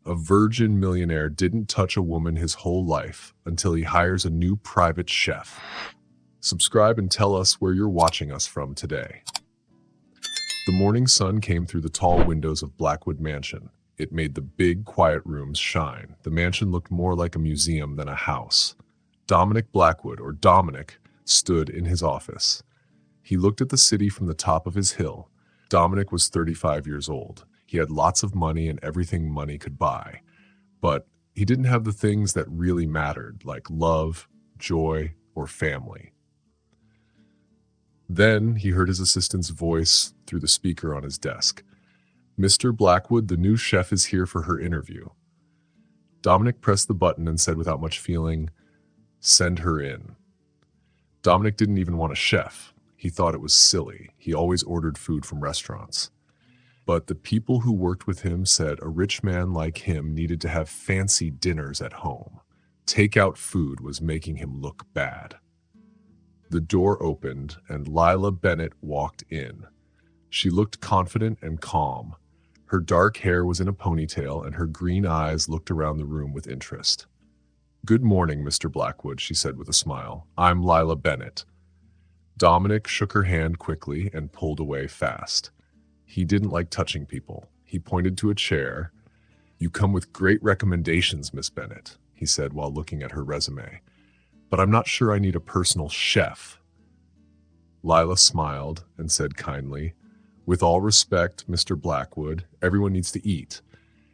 A virgin millionaire didn't touch a woman his whole life until he hires a new private chef. Subscribe and tell us where you're watching us from today. The morning sun came through the tall windows of Blackwood Mansion. It made the big, quiet rooms shine. The mansion looked more like a museum than a house. Dominic Blackwood, or Dominic, stood in his office. He looked at the city from the top of his hill. Dominic was 35 years old. He had lots of money and everything money could buy. But he didn't have the things that really mattered, like love, joy, or family. Then he heard his assistant's voice through the speaker on his desk. "Mr. Blackwood, the new chef is here for her interview." Dominic pressed the button and said without much feeling, "Send her in." Dominic didn't even want a chef. He thought it was silly. He always ordered food from restaurants. But the people who worked with him said a rich man like him needed to have fancy dinners at home. Takeout food was making him look bad. The door opened and Lila Bennett walked in. She looked confident and calm. Her dark hair was in a ponytail and her green eyes looked around the room with interest. "Good morning, Mr. Blackwood," she said with a smile. "I'm Lila Bennett." Dominic shook her hand quickly and pulled away fast. He didn't like touching people. He pointed to a chair. "You come with great recommendations, Miss Bennett," he said while looking at her resume. "But I'm not sure I need a personal chef." Lila smiled and said kindly, "With all respect, Mr. Blackwood, everyone needs to eat.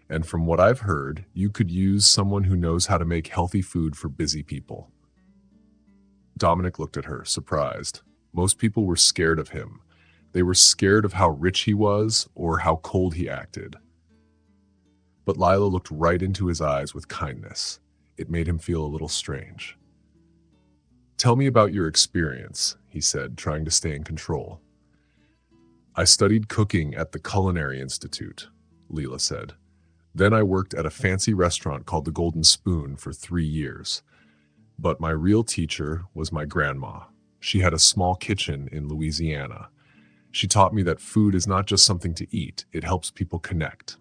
And from what I've heard, you could use someone who knows how to make healthy food for busy people." Dominic looked at her, surprised. Most people were scared of him. They were scared of how rich he was or how cold he acted. But Lila looked right into his eyes with kindness. It made him feel a little strange. "Tell me about your experience," he said, trying to stay in control. "I studied cooking at the Culinary Institute," Lila said. "Then I worked at a fancy restaurant called the Golden Spoon for 3 years. But my real teacher was my grandma. She had a small kitchen in Louisiana. She taught me that food is not just something to eat, it helps people connect."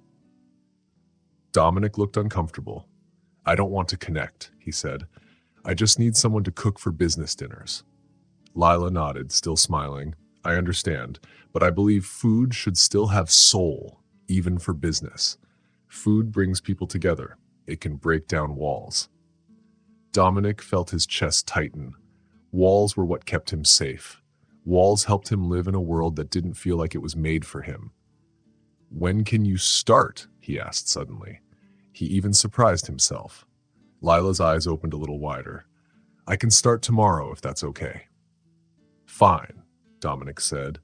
Dominic looked uncomfortable. "I don't want to connect," he said. "I just need someone to cook for business dinners." Lila nodded, still smiling. "I understand, but I believe food should still have soul, even for business. Food brings people together. It can break down walls." Dominic felt his chest tighten. Walls were what kept him safe. Walls helped him live in a world that didn't feel like it was made for him. "When can you start?" he asked suddenly. He even surprised himself. Lila's eyes opened a little wider. "I can start tomorrow if that's okay." "Fine," Dominic said.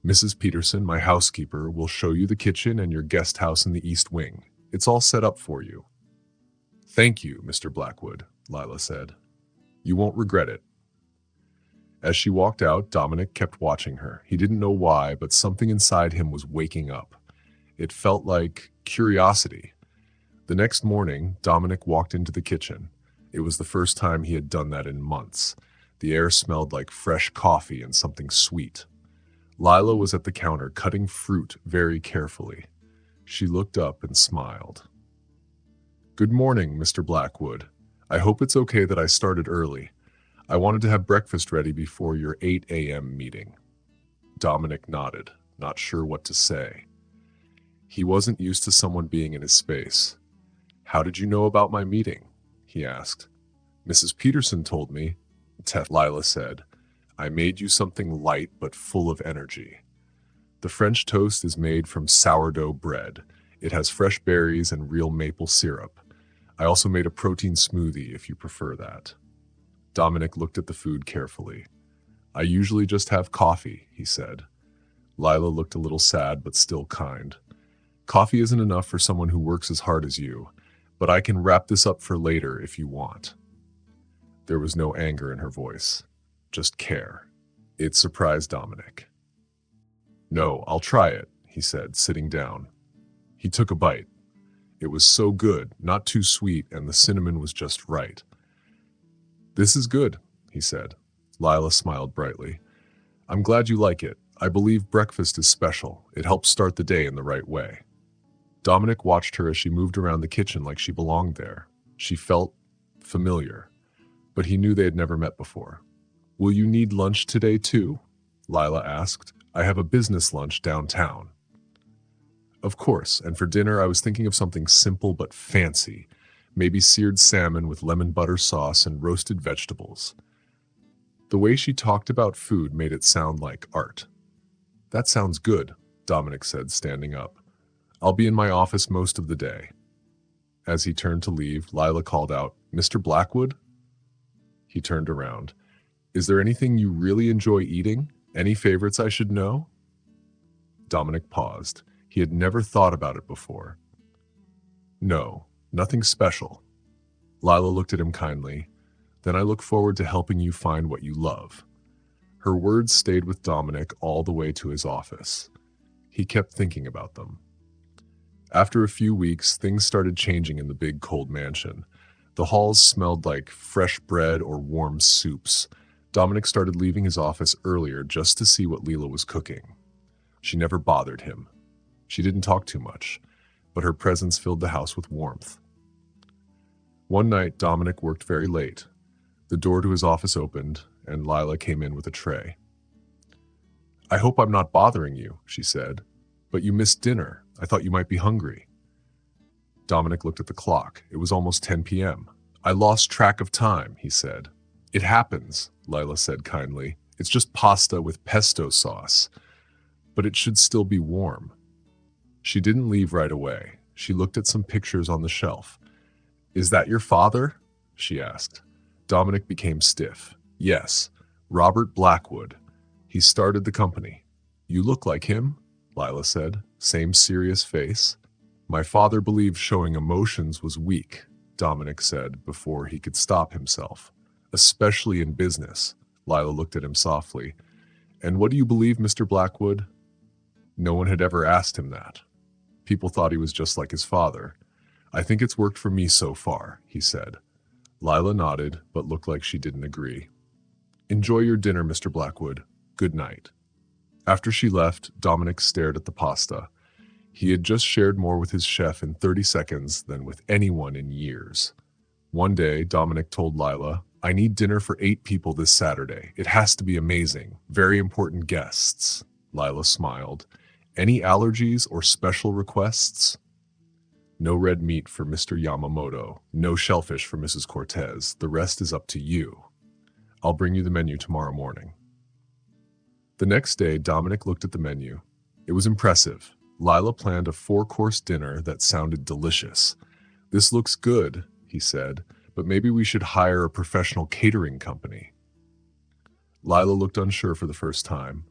"Mrs. Peterson, my housekeeper, will show you the kitchen and your guest house in the East Wing. It's all set up for you." "Thank you, Mr. Blackwood," Lila said. "You won't regret it." As she walked out, Dominic kept watching her. He didn't know why, but something inside him was waking up. It felt like curiosity. The next morning, Dominic walked into the kitchen. It was the first time he had done that in months. The air smelled like fresh coffee and something sweet. Lila was at the counter, cutting fruit very carefully. She looked up and smiled. "Good morning, Mr. Blackwood. I hope it's okay that I started early. I wanted to have breakfast ready before your 8 a.m. meeting." Dominic nodded, not sure what to say. He wasn't used to someone being in his space. "How did you know about my meeting?" he asked. "Mrs. Peterson told me," Lila said. "I made you something light but full of energy. The French toast is made from sourdough bread. It has fresh berries and real maple syrup. I also made a protein smoothie if you prefer that." Dominic looked at the food carefully. "I usually just have coffee," he said. Lila looked a little sad but still kind. "Coffee isn't enough for someone who works as hard as you, but I can wrap this up for later if you want." There was no anger in her voice, just care. It surprised Dominic. "No, I'll try it," he said, sitting down. He took a bite. It was so good, not too sweet, and the cinnamon was just right. "This is good," he said. Lila smiled brightly. "I'm glad you like it. I believe breakfast is special. It helps start the day in the right way." Dominic watched her as she moved around the kitchen like she belonged there. She felt familiar, but he knew they had never met before. "Will you need lunch today too?" Lila asked. "I have a business lunch downtown." "Of course, and for dinner I was thinking of something simple but fancy. Maybe seared salmon with lemon butter sauce and roasted vegetables." The way she talked about food made it sound like art. "That sounds good," Dominic said, standing up. "I'll be in my office most of the day." As he turned to leave, Lila called out, "Mr. Blackwood?" He turned around. "Is there anything you really enjoy eating? Any favorites I should know?" Dominic paused. He had never thought about it before. "No, nothing special." Lila looked at him kindly. "Then I look forward to helping you find what you love." Her words stayed with Dominic all the way to his office. He kept thinking about them. After a few weeks, things started changing in the big cold mansion. The halls smelled like fresh bread or warm soups. Dominic started leaving his office earlier just to see what Leela was cooking. She never bothered him. She didn't talk too much, but her presence filled the house with warmth. One night, Dominic worked very late. The door to his office opened, and Lila came in with a tray. "I hope I'm not bothering you," she said, "but you missed dinner. I thought you might be hungry." Dominic looked at the clock. It was almost 10 p.m. "I lost track of time," he said. "It happens," Lila said kindly. "It's just pasta with pesto sauce, but it should still be warm." She didn't leave right away. She looked at some pictures on the shelf. "Is that your father?" she asked. Dominic became stiff. "Yes, Robert Blackwood. He started the company." "You look like him," Lila said. Same serious face. "My father believed showing emotions was weak," Dominic said before he could stop himself. "Especially in business." Lila looked at him softly. "And what do you believe, Mr. Blackwood?" No one had ever asked him that. People thought he was just like his father. "I think it's worked for me so far," he said. Lila nodded, but looked like she didn't agree. "Enjoy your dinner, Mr. Blackwood. Good night." After she left, Dominic stared at the pasta. He had just shared more with his chef in 30 seconds than with anyone in years. One day, Dominic told Lila, "I need dinner for 8 people this Saturday. It has to be amazing. Very important guests." Lila smiled. "Any allergies or special requests?" "No red meat for Mr. Yamamoto. No shellfish for Mrs. Cortez. The rest is up to you. I'll bring you the menu tomorrow morning." The next day, Dominic looked at the menu. It was impressive. Lila planned a 4-course dinner that sounded delicious. "This looks good," he said, "but maybe we should hire a professional catering company." Lila looked unsure for the first time.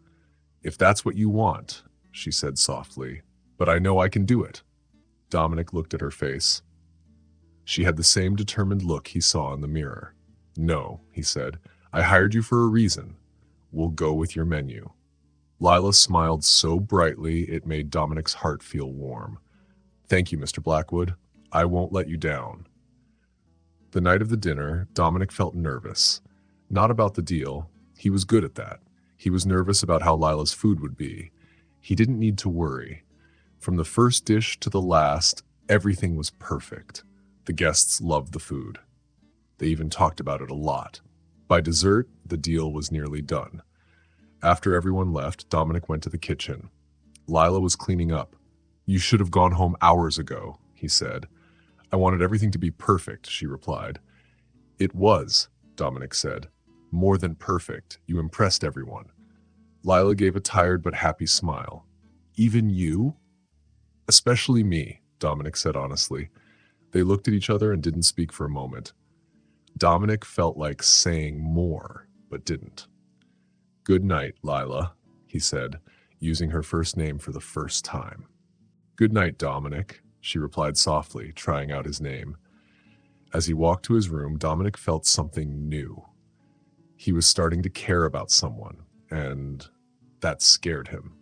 "If that's what you want," she said softly, "but I know I can do it." Dominic looked at her face. She had the same determined look he saw in the mirror. "No," he said, "I hired you for a reason. We'll go with your menu." Lila smiled so brightly it made Dominic's heart feel warm. "Thank you, Mr. Blackwood. I won't let you down." The night of the dinner, Dominic felt nervous. Not about the deal. He was good at that. He was nervous about how Lila's food would be. He didn't need to worry. From the first dish to the last, everything was perfect. The guests loved the food. They even talked about it a lot. By dessert, the deal was nearly done. After everyone left, Dominic went to the kitchen. Lila was cleaning up. "You should have gone home hours ago," he said. "I wanted everything to be perfect," she replied. "It was," Dominic said. "More than perfect. You impressed everyone." Lila gave a tired but happy smile. "Even you?" "Especially me," Dominic said honestly. They looked at each other and didn't speak for a moment. Dominic felt like saying more, but didn't. "Good night, Lila," he said, using her first name for the first time. "Good night, Dominic," she replied softly, trying out his name. As he walked to his room, Dominic felt something new. He was starting to care about someone, and that scared him.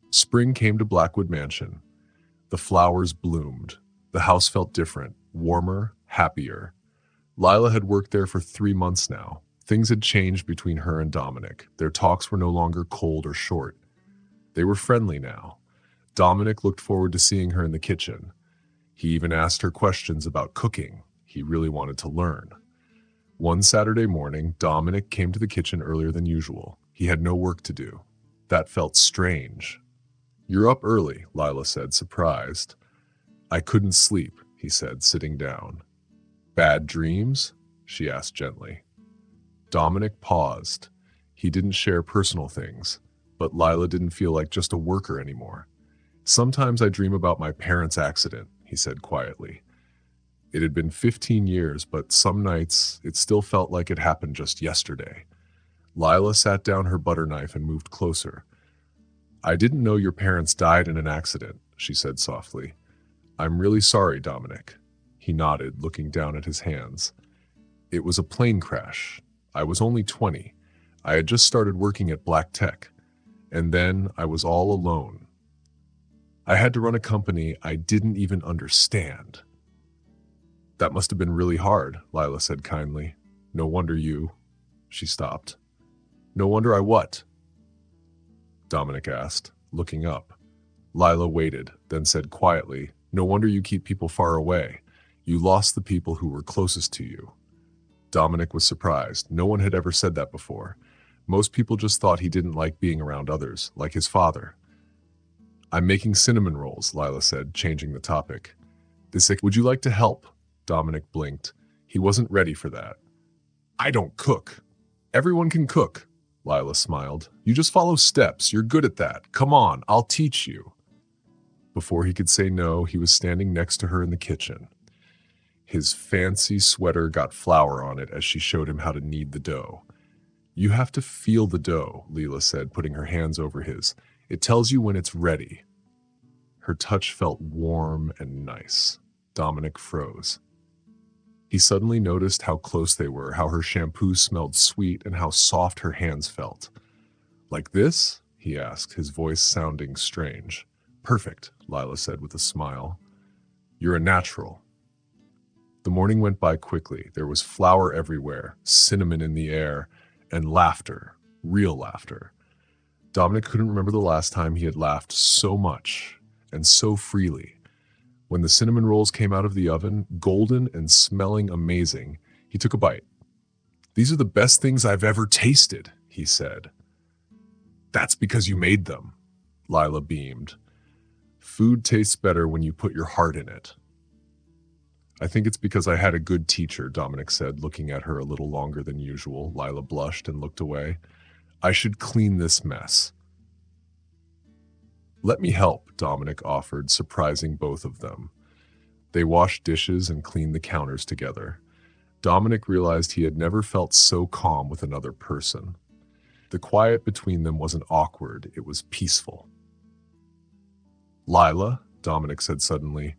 Spring came to Blackwood Mansion. The flowers bloomed. The house felt different, warmer, happier. Lila had worked there for 3 months now. Things had changed between her and Dominic. Their talks were no longer cold or short. They were friendly now. Dominic looked forward to seeing her in the kitchen. He even asked her questions about cooking. He really wanted to learn. One Saturday morning, Dominic came to the kitchen earlier than usual. He had no work to do. That felt strange. "You're up early," Lila said, surprised. "I couldn't sleep," he said, sitting down. "Bad dreams?" she asked gently. Dominic paused. He didn't share personal things, but Lila didn't feel like just a worker anymore. "Sometimes I dream about my parents' accident," he said quietly. It had been 15 years, but some nights it still felt like it happened just yesterday. Lila sat down her butter knife and moved closer. "I didn't know your parents died in an accident," she said softly. "I'm really sorry, Dominic." He nodded, looking down at his hands. "It was a plane crash. I was only 20. I had just started working at Black Tech. And then I was all alone. I had to run a company I didn't even understand." "That must have been really hard," Lila said kindly. "No wonder you—" She stopped. "No wonder I what?" Dominic asked, looking up. Lila waited, then said quietly, "No wonder you keep people far away. You lost the people who were closest to you." Dominic was surprised. No one had ever said that before. Most people just thought he didn't like being around others, like his father. "I'm making cinnamon rolls," Lila said, changing the topic. "Would you like to help?" Dominic blinked. He wasn't ready for that. "I don't cook." "Everyone can cook," Lila smiled. "You just follow steps. You're good at that. Come on, I'll teach you." Before he could say no, he was standing next to her in the kitchen. His fancy sweater got flour on it as she showed him how to knead the dough. "You have to feel the dough," Lila said, putting her hands over his. "It tells you when it's ready." Her touch felt warm and nice. Dominic froze. He suddenly noticed how close they were, how her shampoo smelled sweet, and how soft her hands felt. "Like this?" he asked, his voice sounding strange. "Perfect," Lila said with a smile. "You're a natural." The morning went by quickly. There was flour everywhere, cinnamon in the air, and laughter, real laughter. Dominic couldn't remember the last time he had laughed so much and so freely. When the cinnamon rolls came out of the oven, golden and smelling amazing, he took a bite. "These are the best things I've ever tasted," he said. "That's because you made them," Lila beamed. "Food tastes better when you put your heart in it." "I think it's because I had a good teacher," Dominic said, looking at her a little longer than usual. Lila blushed and looked away. "I should clean this mess." "Let me help," Dominic offered, surprising both of them. They washed dishes and cleaned the counters together. Dominic realized he had never felt so calm with another person. The quiet between them wasn't awkward, it was peaceful. "Lila," Dominic said suddenly,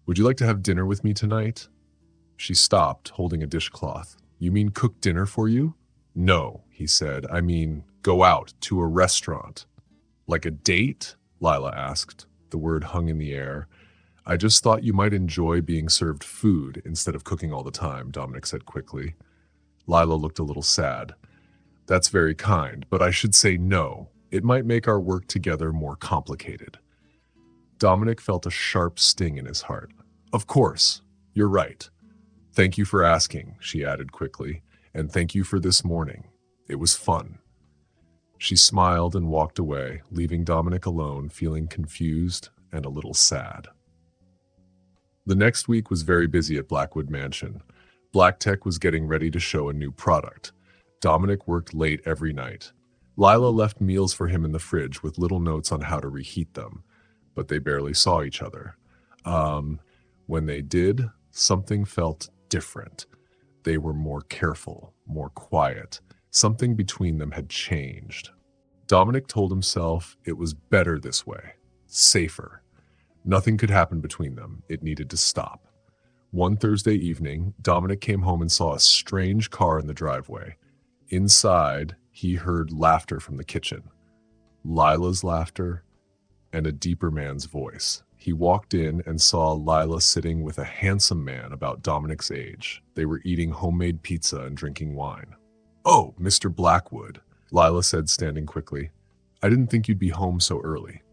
"would you like to have dinner with me tonight?" She stopped, holding a dishcloth. "You mean cook dinner for you?" "No," he said. "I mean, go out to a restaurant." "Like a date?" Lila asked. The word hung in the air. "I just thought you might enjoy being served food instead of cooking all the time," Dominic said quickly. Lila looked a little sad. "That's very kind, but I should say no. It might make our work together more complicated." Dominic felt a sharp sting in his heart. "Of course, you're right. Thank you for asking," she added quickly, "and thank you for this morning. It was fun." She smiled and walked away, leaving Dominic alone, feeling confused and a little sad. The next week was very busy at Blackwood Mansion. Black Tech was getting ready to show a new product. Dominic worked late every night. Lila left meals for him in the fridge with little notes on how to reheat them, but they barely saw each other. When they did, something felt different. They were more careful, more quiet. Something between them had changed. Dominic told himself it was better this way, safer. Nothing could happen between them. It needed to stop. One Thursday evening, Dominic came home and saw a strange car in the driveway. Inside, he heard laughter from the kitchen. Lila's laughter and a deeper man's voice. He walked in and saw Lila sitting with a handsome man about Dominic's age. They were eating homemade pizza and drinking wine. "Oh, Mr. Blackwood," Lila said, standing quickly. "I didn't think you'd be home so early."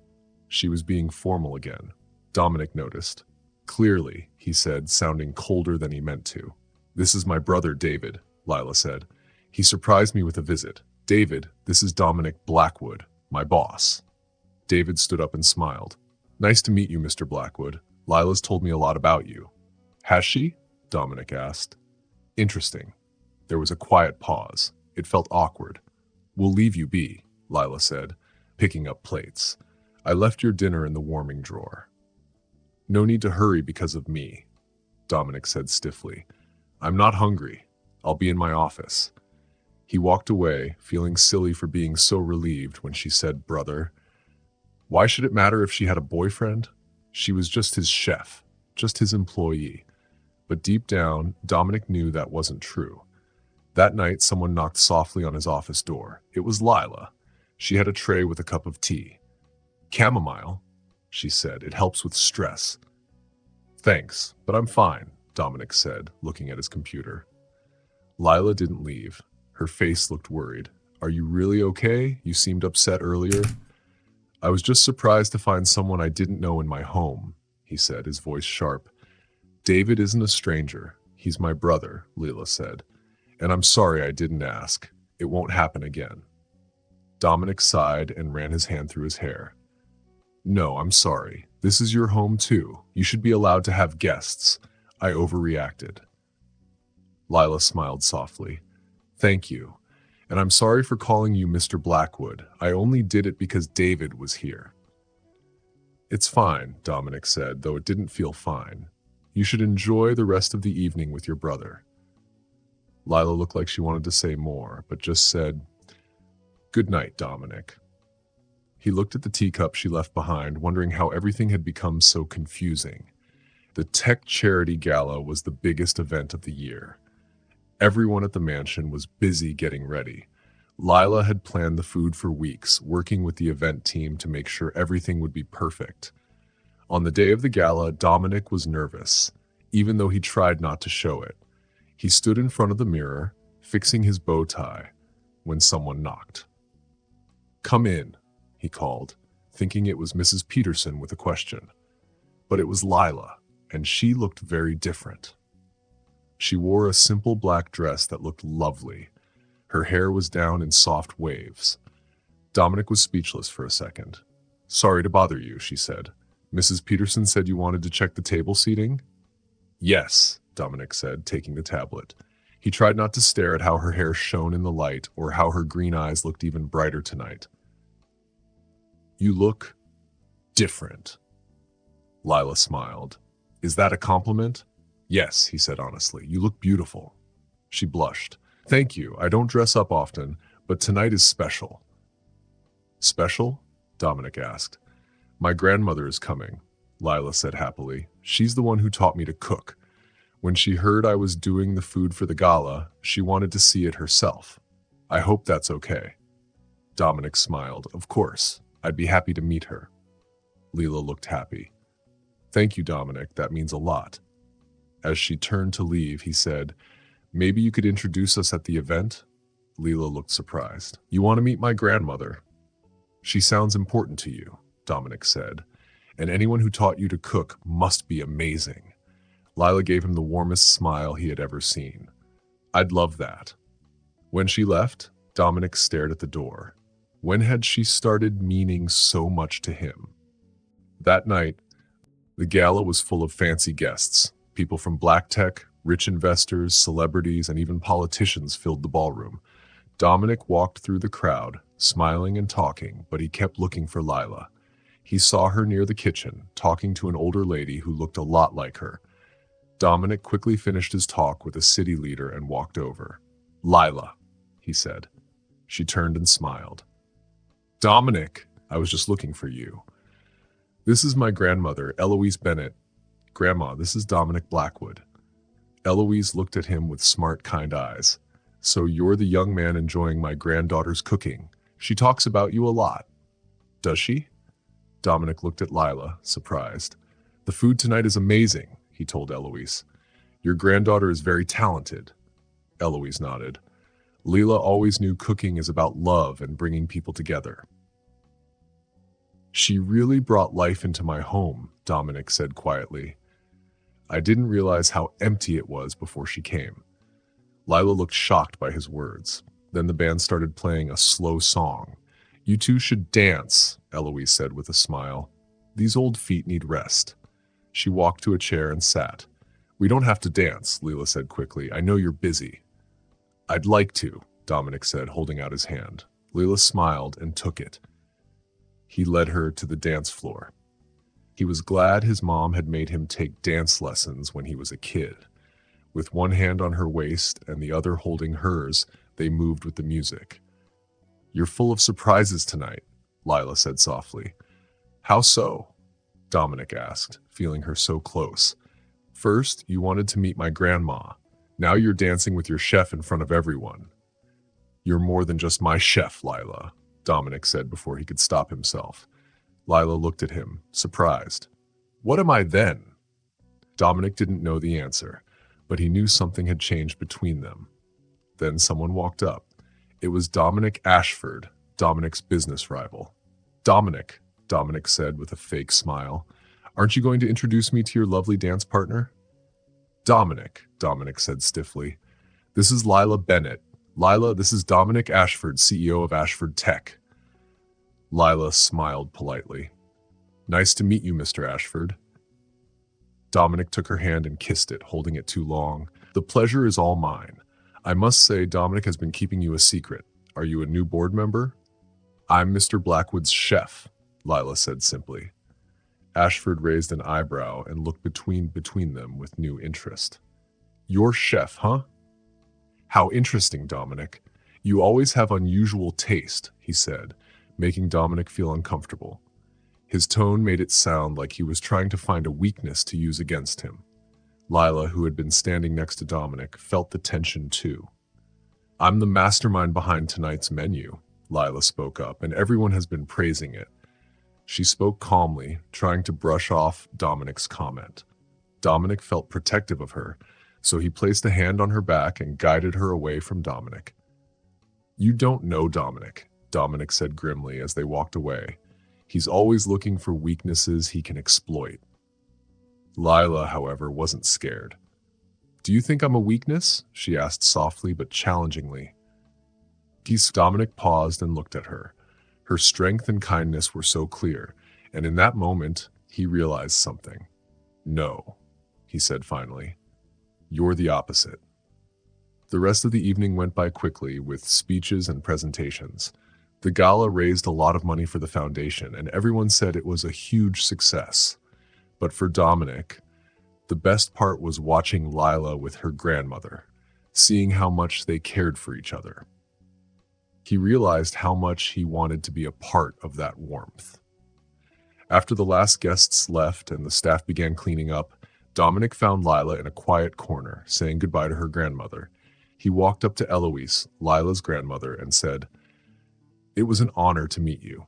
She was being formal again. Dominic noticed. Clearly, he said, sounding colder than he meant to. This is my brother, David, Lila said. He surprised me with a visit. David, this is Dominic Blackwood, my boss. David stood up and smiled. Nice to meet you, Mr. Blackwood. Lila's told me a lot about you. Has she? Dominic asked. Interesting. There was a quiet pause. It felt awkward. We'll leave you be, Lila said, picking up plates. I left your dinner in the warming drawer. No need to hurry because of me, Dominic said stiffly. I'm not hungry. I'll be in my office. He walked away, feeling silly for being so relieved when she said, brother. Why should it matter if she had a boyfriend? She was just his chef, just his employee. But deep down, Dominic knew that wasn't true. That night, someone knocked softly on his office door. It was Lila. She had a tray with a cup of tea. Chamomile, she said. It helps with stress. Thanks, but I'm fine, Dominic said, looking at his computer. Lila didn't leave. Her face looked worried. Are you really okay? You seemed upset earlier. I was just surprised to find someone I didn't know in my home, he said, his voice sharp. David isn't a stranger. He's my brother, Lila said. And I'm sorry I didn't ask. It won't happen again. Dominic sighed and ran his hand through his hair. No, I'm sorry. This is your home too. You should be allowed to have guests. I overreacted. Lila smiled softly. Thank you. And I'm sorry for calling you Mr. Blackwood. I only did it because David was here. It's fine, Dominic said, though it didn't feel fine. You should enjoy the rest of the evening with your brother. Lila looked like she wanted to say more, but just said, Good night, Dominic. He looked at the teacup she left behind, wondering how everything had become so confusing. The Tech Charity Gala was the biggest event of the year. Everyone at the mansion was busy getting ready. Lila had planned the food for weeks, working with the event team to make sure everything would be perfect. On the day of the gala, Dominic was nervous, even though he tried not to show it. He stood in front of the mirror, fixing his bow tie, when someone knocked. Come in, he called, thinking it was Mrs. Peterson with a question. But it was Lila, and she looked very different. She wore a simple black dress that looked lovely. Her hair was down in soft waves. Dominic was speechless for a second. Sorry to bother you, she said. Mrs. Peterson said you wanted to check the table seating? Yes, Dominic said, taking the tablet. He tried not to stare at how her hair shone in the light or how her green eyes looked even brighter tonight. You look different. Lila smiled. Is that a compliment? Yes, he said honestly. You look beautiful. She blushed. Thank you. I don't dress up often, but tonight is special. Special? Dominic asked. My grandmother is coming, Lila said happily. She's the one who taught me to cook. When she heard I was doing the food for the gala, she wanted to see it herself. I hope that's okay. Dominic smiled. Of course. I'd be happy to meet her. Lila looked happy. Thank you, Dominic. That means a lot. As she turned to leave, he said, Maybe you could introduce us at the event? Lila looked surprised. You want to meet my grandmother? She sounds important to you, Dominic said, and anyone who taught you to cook must be amazing. Lila gave him the warmest smile he had ever seen. I'd love that. When she left, Dominic stared at the door. When had she started meaning so much to him? That night, the gala was full of fancy guests. People from black tech, rich investors, celebrities, and even politicians filled the ballroom. Dominic walked through the crowd, smiling and talking, but he kept looking for Lila. He saw her near the kitchen, talking to an older lady who looked a lot like her. Dominic quickly finished his talk with a city leader and walked over. Lila, he said. She turned and smiled. Dominic, I was just looking for you. This is my grandmother, Eloise Bennett. Grandma, this is Dominic Blackwood. Eloise looked at him with smart, kind eyes. So you're the young man enjoying my granddaughter's cooking. She talks about you a lot. Does she? Dominic looked at Lila, surprised. The food tonight is amazing, he told Eloise. Your granddaughter is very talented. Eloise nodded. Lila always knew cooking is about love and bringing people together. She really brought life into my home, Dominic said quietly. I didn't realize how empty it was before she came. Lila looked shocked by his words. Then the band started playing a slow song. You two should dance, Eloise said with a smile. These old feet need rest. She walked to a chair and sat. We don't have to dance, Leela said quickly. I know you're busy. I'd like to, Dominic said, holding out his hand. Leela smiled and took it. He led her to the dance floor. He was glad his mom had made him take dance lessons when he was a kid. With one hand on her waist and the other holding hers, they moved with the music. You're full of surprises tonight, Lila said softly. How so? Dominic asked, feeling her so close. First, you wanted to meet my grandma. Now you're dancing with your chef in front of everyone. You're more than just my chef, Lila, Dominic said before he could stop himself. Lila looked at him, surprised. What am I then? Dominic didn't know the answer, but he knew something had changed between them. Then someone walked up. It was Dominic Ashford, Dominic's business rival. Dominic said with a fake smile. Aren't you going to introduce me to your lovely dance partner? Dominic said stiffly. This is Lila Bennett. Lila, this is Dominic Ashford, CEO of Ashford Tech. Lila smiled politely. Nice to meet you, Mr. Ashford. Dominic took her hand and kissed it, holding it too long. The pleasure is all mine. I must say Dominic has been keeping you a secret. Are you a new board member? I'm Mr. Blackwood's chef, Lila said simply. Ashford raised an eyebrow and looked between them with new interest. Your chef, huh? How interesting, Dominic. You always have unusual taste, he said, making Dominic feel uncomfortable. His tone made it sound like he was trying to find a weakness to use against him. Lila, who had been standing next to Dominic, felt the tension too. I'm the mastermind behind tonight's menu, Lila spoke up, and everyone has been praising it. She spoke calmly, trying to brush off Dominic's comment. Dominic felt protective of her, so he placed a hand on her back and guided her away from Dominic. You don't know Dominic, Dominic said grimly as they walked away. He's always looking for weaknesses he can exploit. Lila, however, wasn't scared. Do you think I'm a weakness? She asked softly but challengingly. Dominic paused and looked at her. Her strength and kindness were so clear, and in that moment, he realized something. No, he said finally. You're the opposite. The rest of the evening went by quickly with speeches and presentations. The gala raised a lot of money for the foundation, and everyone said it was a huge success. But for Dominic, the best part was watching Lila with her grandmother, seeing how much they cared for each other. He realized how much he wanted to be a part of that warmth. After the last guests left and the staff began cleaning up, Dominic found Lila in a quiet corner, saying goodbye to her grandmother. He walked up to Eloise, Lila's grandmother, and said, It was an honor to meet you.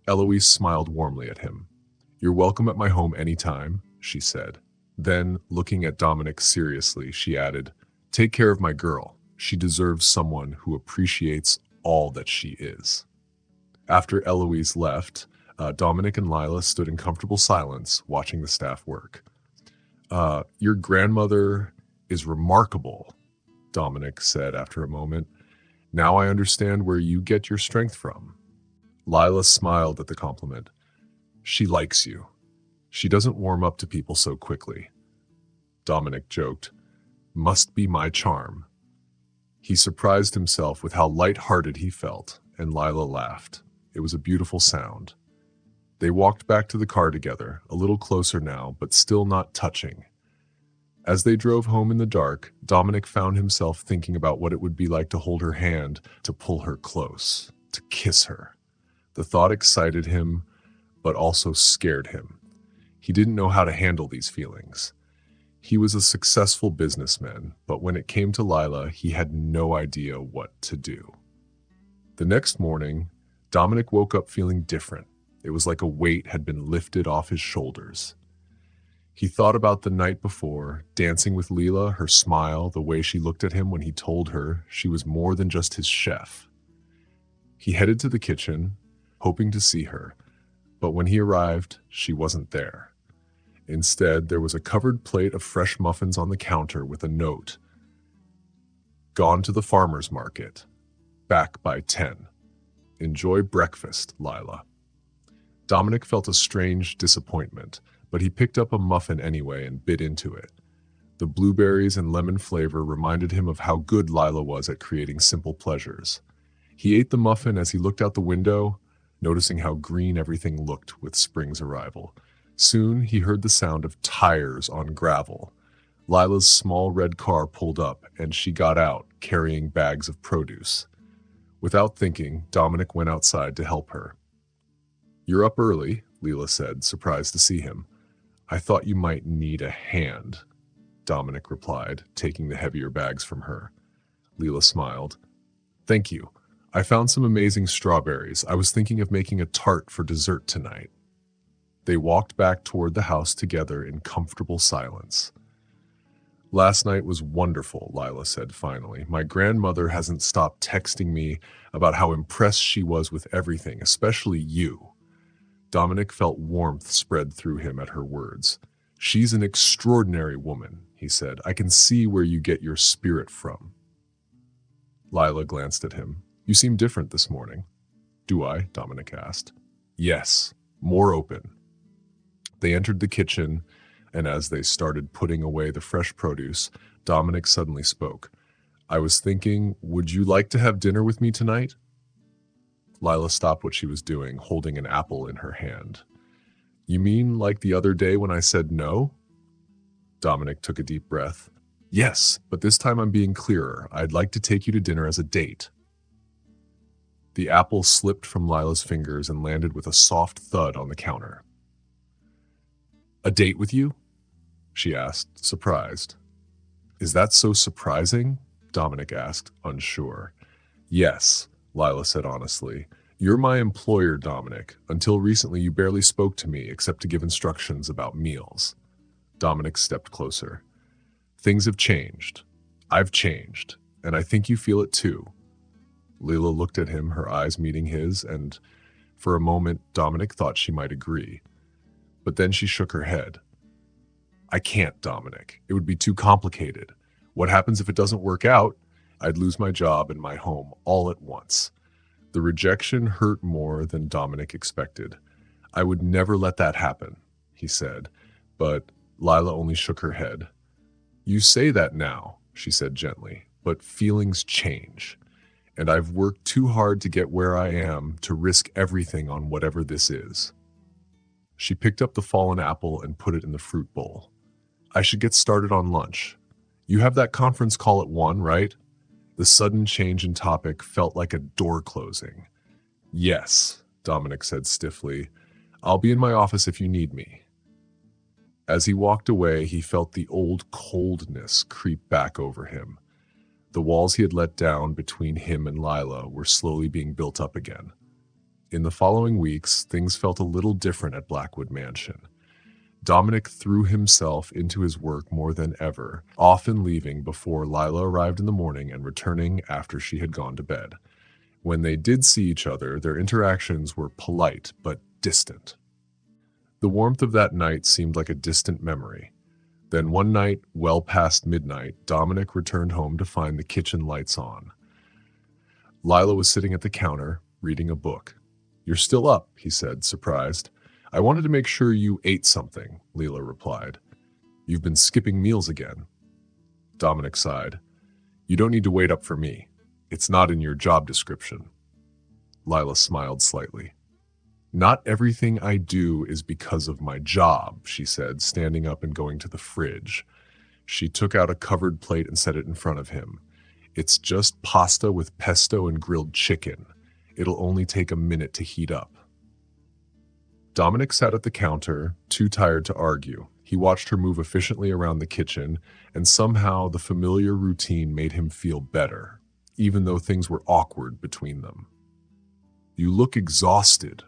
Eloise smiled warmly at him. You're welcome at my home anytime, she said. Then, looking at Dominic seriously, she added, Take care of my girl. She deserves someone who appreciates all that she is. After Eloise left, Dominic and Lila stood in comfortable silence, watching the staff work. Your grandmother is remarkable, Dominic said after a moment. Now I understand where you get your strength from. Lila smiled at the compliment. She likes you. She doesn't warm up to people so quickly. Dominic joked, Must be my charm. He surprised himself with how light-hearted he felt, and Lila laughed. It was a beautiful sound. They walked back to the car together, a little closer now, but still not touching. As they drove home in the dark, Dominic found himself thinking about what it would be like to hold her hand, to pull her close, to kiss her. The thought excited him, but also scared him. He didn't know how to handle these feelings. He was a successful businessman, but when it came to Lila, he had no idea what to do. The next morning, Dominic woke up feeling different. It was like a weight had been lifted off his shoulders. He thought about the night before, dancing with Leela, her smile, the way she looked at him when he told her she was more than just his chef. He headed to the kitchen, hoping to see her, But when he arrived, she wasn't there. Instead, there was a covered plate of fresh muffins on the counter with a note. Gone to the farmer's market. Back by 10. Enjoy breakfast, Lila. Dominic felt a strange disappointment, but he picked up a muffin anyway and bit into it. The blueberries and lemon flavor reminded him of how good Lila was at creating simple pleasures. He ate the muffin as he looked out the window, noticing how green everything looked with spring's arrival. Soon he heard the sound of tires on gravel. Lila's small red car pulled up, and she got out, carrying bags of produce. Without thinking, Dominic went outside to help her. "You're up early," Lila said, surprised to see him. "I thought you might need a hand," Dominic replied, taking the heavier bags from her. Lila smiled. "Thank you. I found some amazing strawberries. I was thinking of making a tart for dessert tonight." They walked back toward the house together in comfortable silence. "Last night was wonderful," Lila said finally. "My grandmother hasn't stopped texting me about how impressed she was with everything, especially you." Dominic felt warmth spread through him at her words. "She's an extraordinary woman," he said. "I can see where you get your spirit from." Lila glanced at him. "You seem different this morning." "Do I?" Dominic asked. "Yes, more open." They entered the kitchen, and as they started putting away the fresh produce, Dominic suddenly spoke. "I was thinking, would you like to have dinner with me tonight?" Lila stopped what she was doing, holding an apple in her hand. "You mean like the other day when I said no?" Dominic took a deep breath. "Yes, but this time I'm being clearer. I'd like to take you to dinner as a date." The apple slipped from Lila's fingers and landed with a soft thud on the counter. "A date with you?" she asked, surprised. "Is that so surprising?" Dominic asked, unsure. "Yes," Lila said honestly. "You're my employer, Dominic. Until recently, you barely spoke to me except to give instructions about meals." Dominic stepped closer. "Things have changed. I've changed, and I think you feel it too." Lila looked at him, her eyes meeting his, and for a moment, Dominic thought she might agree. But then she shook her head. "I can't, Dominic. It would be too complicated. What happens if it doesn't work out? I'd lose my job and my home all at once." The rejection hurt more than Dominic expected. "I would never let that happen," he said, but Lila only shook her head. "You say that now," she said gently, "but feelings change. And I've worked too hard to get where I am to risk everything on whatever this is." She picked up the fallen apple and put it in the fruit bowl. "I should get started on lunch. You have that conference call at 1, right?" The sudden change in topic felt like a door closing. "Yes," Dominic said stiffly. "I'll be in my office if you need me." As he walked away, he felt the old coldness creep back over him. The walls he had let down between him and Lila were slowly being built up again. In the following weeks, things felt a little different at Blackwood Mansion. Dominic threw himself into his work more than ever, often leaving before Lila arrived in the morning and returning after she had gone to bed. When they did see each other, their interactions were polite but distant. The warmth of that night seemed like a distant memory. Then one night, well past midnight, Dominic returned home to find the kitchen lights on. Lila was sitting at the counter, reading a book. "You're still up," he said, surprised. "I wanted to make sure you ate something," Lila replied. "You've been skipping meals again." Dominic sighed. "You don't need to wait up for me. It's not in your job description." Lila smiled slightly. "Not everything I do is because of my job," she said, standing up and going to the fridge. She took out a covered plate and set it in front of him. "It's just pasta with pesto and grilled chicken. It'll only take a minute to heat up." Dominic sat at the counter, too tired to argue. He watched her move efficiently around the kitchen, and somehow the familiar routine made him feel better, even though things were awkward between them. "You look exhausted,"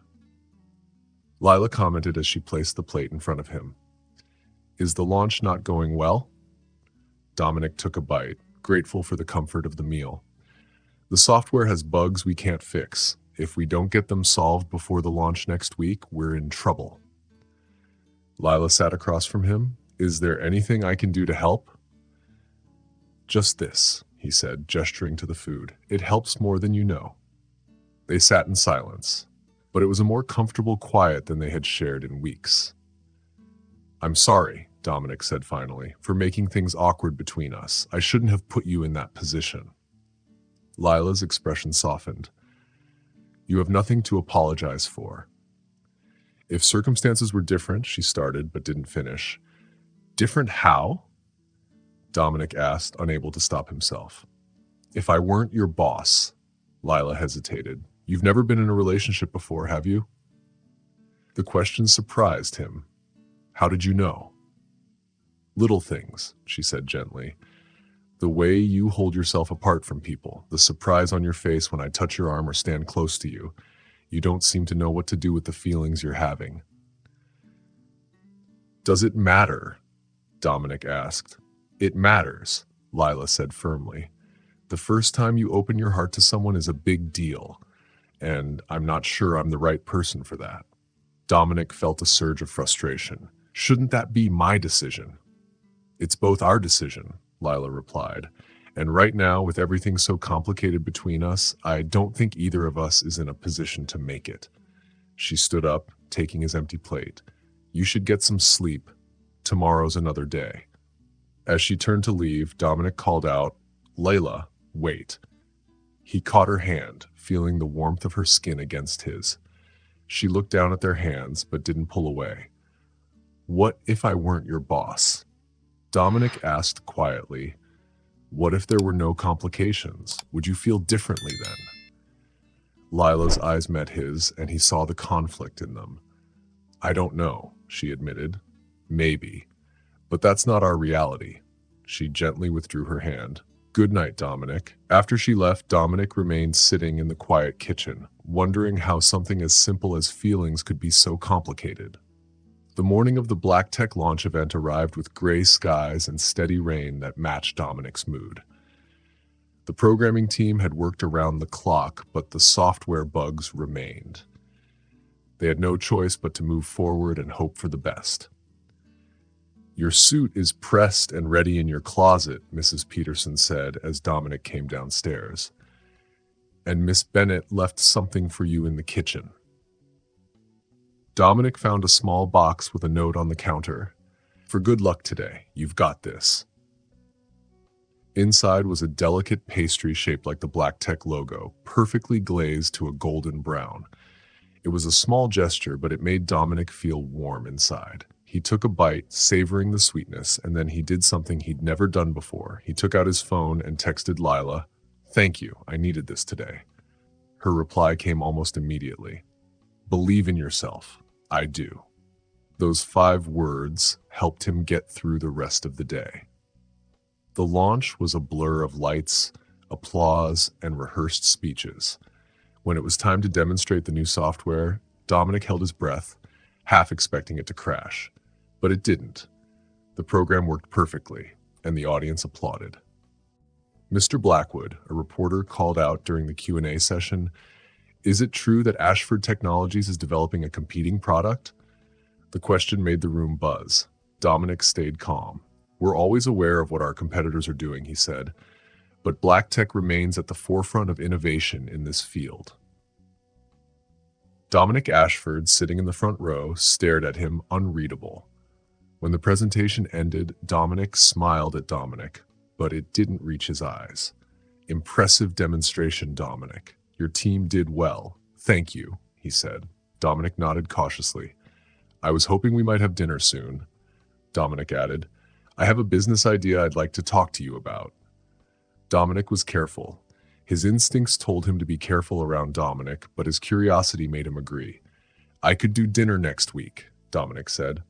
Lila commented as she placed the plate in front of him. "Is the launch not going well?" Dominic took a bite, grateful for the comfort of the meal. "The software has bugs we can't fix. If we don't get them solved before the launch next week, we're in trouble. Lila sat across from him. Is there anything I can do to help? Just this, he said, gesturing to the food. It helps more than you know. They sat in silence, but it was a more comfortable quiet than they had shared in weeks. I'm sorry, Dominic said finally, for making things awkward between us. I shouldn't have put you in that position. Lila's expression softened. You have nothing to apologize for. If circumstances were different, she started but didn't finish. Different how? Dominic asked, unable to stop himself. If I weren't your boss, Lila hesitated. You've never been in a relationship before, have you? The question surprised him. How did you know? Little things, she said gently. The way you hold yourself apart from people, the surprise on your face when I touch your arm or stand close to you. You don't seem to know what to do with the feelings you're having. Does it matter? Dominic asked. It matters, Lila said firmly. The first time you open your heart to someone is a big deal, and I'm not sure I'm the right person for that. Dominic felt a surge of frustration. Shouldn't that be my decision? It's both our decision, Lila replied. And right now, with everything so complicated between us, I don't think either of us is in a position to make it. She stood up, taking his empty plate. You should get some sleep. Tomorrow's another day. As she turned to leave, Dominic called out, Layla, wait. He caught her hand, feeling the warmth of her skin against his. She looked down at their hands, but didn't pull away. What if I weren't your boss? Dominic asked quietly. What if there were no complications? Would you feel differently then? Lila's eyes met his, and he saw the conflict in them. I don't know, she admitted. Maybe. But that's not our reality. She gently withdrew her hand. Good night, Dominic. After she left, Dominic remained sitting in the quiet kitchen, wondering how something as simple as feelings could be so complicated. The morning of the Black Tech launch event arrived with gray skies and steady rain that matched Dominic's mood. The programming team had worked around the clock, but the software bugs remained. They had no choice but to move forward and hope for the best. Your suit is pressed and ready in your closet, Mrs. Peterson said as Dominic came downstairs. And Miss Bennett left something for you in the kitchen. Dominic found a small box with a note on the counter. For good luck today, you've got this. Inside was a delicate pastry shaped like the Black Tech logo, perfectly glazed to a golden brown. It was a small gesture, but it made Dominic feel warm inside. He took a bite, savoring the sweetness, and then he did something he'd never done before. He took out his phone and texted Lila, Thank you, I needed this today. Her reply came almost immediately. Believe in yourself. I do. Those 5 words helped him get through the rest of the day. The launch was a blur of lights, applause, and rehearsed speeches. When it was time to demonstrate the new software, Dominic held his breath, half expecting it to crash. But it didn't. The program worked perfectly, and the audience applauded. Mr. Blackwood, a reporter, called out during the Q&A session, Is it true that Ashford Technologies is developing a competing product? The question made the room buzz. Dominic stayed calm. We're always aware of what our competitors are doing, he said, but Black Tech remains at the forefront of innovation in this field. Dominic Ashford, sitting in the front row, stared at him unreadable. When the presentation ended, Dominic smiled at Dominic, but it didn't reach his eyes. Impressive demonstration, Dominic. Your team did well. Thank you, he said. Dominic nodded cautiously. I was hoping we might have dinner soon. Dominic added, I have a business idea I'd like to talk to you about. Dominic was careful. His instincts told him to be careful around Dominic, but his curiosity made him agree. I could do dinner next week, Dominic said.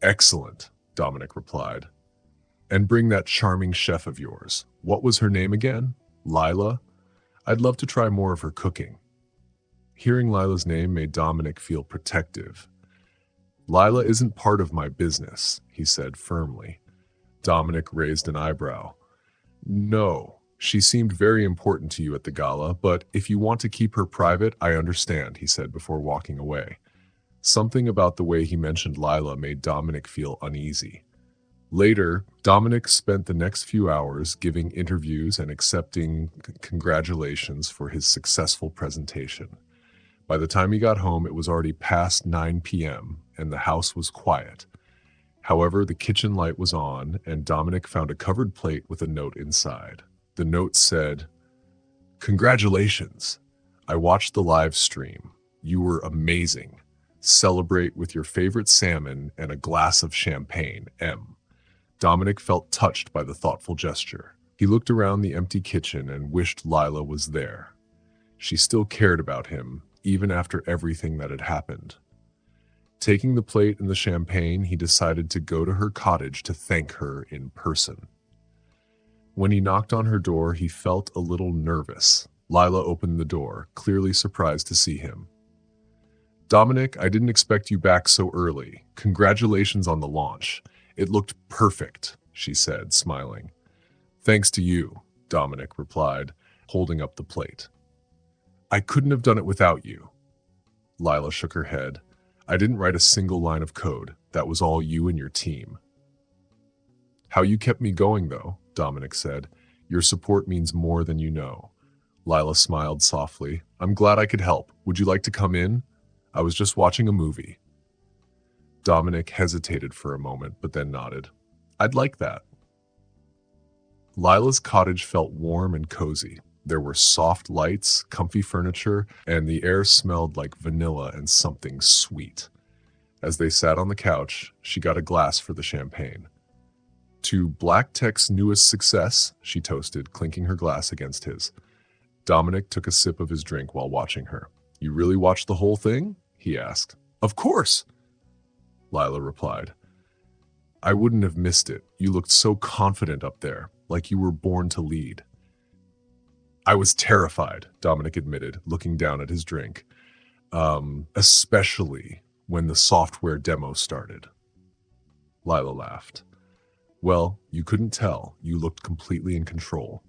Excellent, Dominic replied. And bring that charming chef of yours. What was her name again? Lila? I'd love to try more of her cooking. Hearing Lila's name made Dominic feel protective. Lila isn't part of my business, he said firmly. Dominic raised an eyebrow. No, She seemed very important to you at the gala, but if you want to keep her private, I understand, he said before walking away. Something about the way he mentioned Lila made Dominic feel uneasy. Later, Dominic spent the next few hours giving interviews and accepting congratulations for his successful presentation. By the time he got home, it was already past 9 p.m., and the house was quiet. However, the kitchen light was on, and Dominic found a covered plate with a note inside. The note said, "Congratulations. I watched the live stream. You were amazing. Celebrate with your favorite salmon and a glass of champagne, M." Dominic felt touched by the thoughtful gesture. He looked around the empty kitchen and wished Lila was there. She still cared about him, even after everything that had happened. Taking the plate and the champagne, he decided to go to her cottage to thank her in person. When he knocked on her door, he felt a little nervous. Lila opened the door, clearly surprised to see him. "Dominic, I didn't expect you back so early. Congratulations on the launch. It looked perfect," she said, smiling. "Thanks to you," Dominic replied, holding up the plate. "I couldn't have done it without you." Lila shook her head. "I didn't write a single line of code. That was all you and your team." "How you kept me going, though," Dominic said. "Your support means more than you know." Lila smiled softly. "I'm glad I could help. Would you like to come in? I was just watching a movie." Dominic hesitated for a moment, but then nodded. "I'd like that." Lila's cottage felt warm and cozy. There were soft lights, comfy furniture, and the air smelled like vanilla and something sweet. As they sat on the couch, she got a glass for the champagne. "To Black Tech's newest success," she toasted, clinking her glass against his. Dominic took a sip of his drink while watching her. "You really watched the whole thing?" he asked. "Of course," Lila replied. "I wouldn't have missed it. You looked so confident up there, like you were born to lead." "I was terrified," Dominic admitted, looking down at his drink. Especially when the software demo started." Lila laughed. "Well, you couldn't tell. You looked completely in control."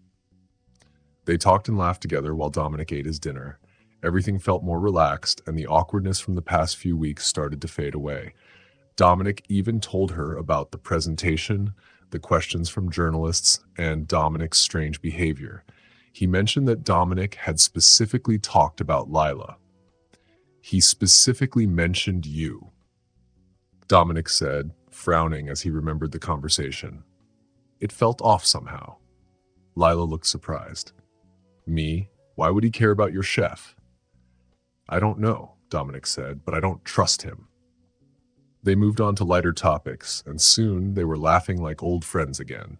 They talked and laughed together while Dominic ate his dinner. Everything felt more relaxed, and the awkwardness from the past few weeks started to fade away. Dominic even told her about the presentation, the questions from journalists, and Dominic's strange behavior. He mentioned that Dominic had specifically talked about Lila. "He specifically mentioned you," Dominic said, frowning as he remembered the conversation. It felt off somehow. Lila looked surprised. "Me? Why would he care about your chef?" "I don't know," Dominic said, "but I don't trust him." They moved on to lighter topics, and soon they were laughing like old friends again.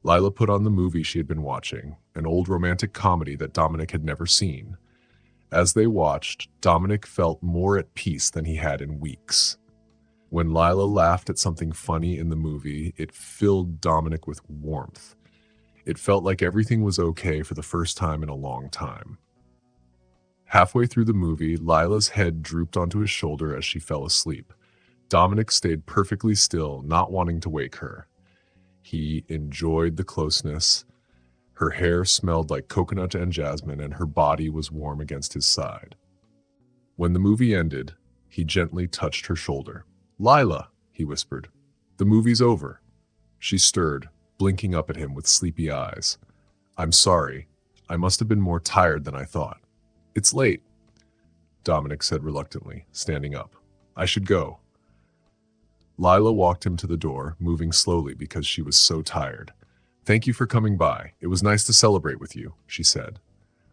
Lila put on the movie she had been watching, an old romantic comedy that Dominic had never seen. As they watched, Dominic felt more at peace than he had in weeks. When Lila laughed at something funny in the movie, it filled Dominic with warmth. It felt like everything was okay for the first time in a long time. Halfway through the movie, Lila's head drooped onto his shoulder as she fell asleep. Dominic stayed perfectly still, not wanting to wake her. He enjoyed the closeness. Her hair smelled like coconut and jasmine, and her body was warm against his side. When the movie ended, he gently touched her shoulder. "Lila," he whispered, "the movie's over." She stirred, blinking up at him with sleepy eyes. "I'm sorry. I must have been more tired than I thought." "It's late," Dominic said reluctantly, standing up. "I should go." Lila walked him to the door, moving slowly because she was so tired. "Thank you for coming by. It was nice to celebrate with you," she said.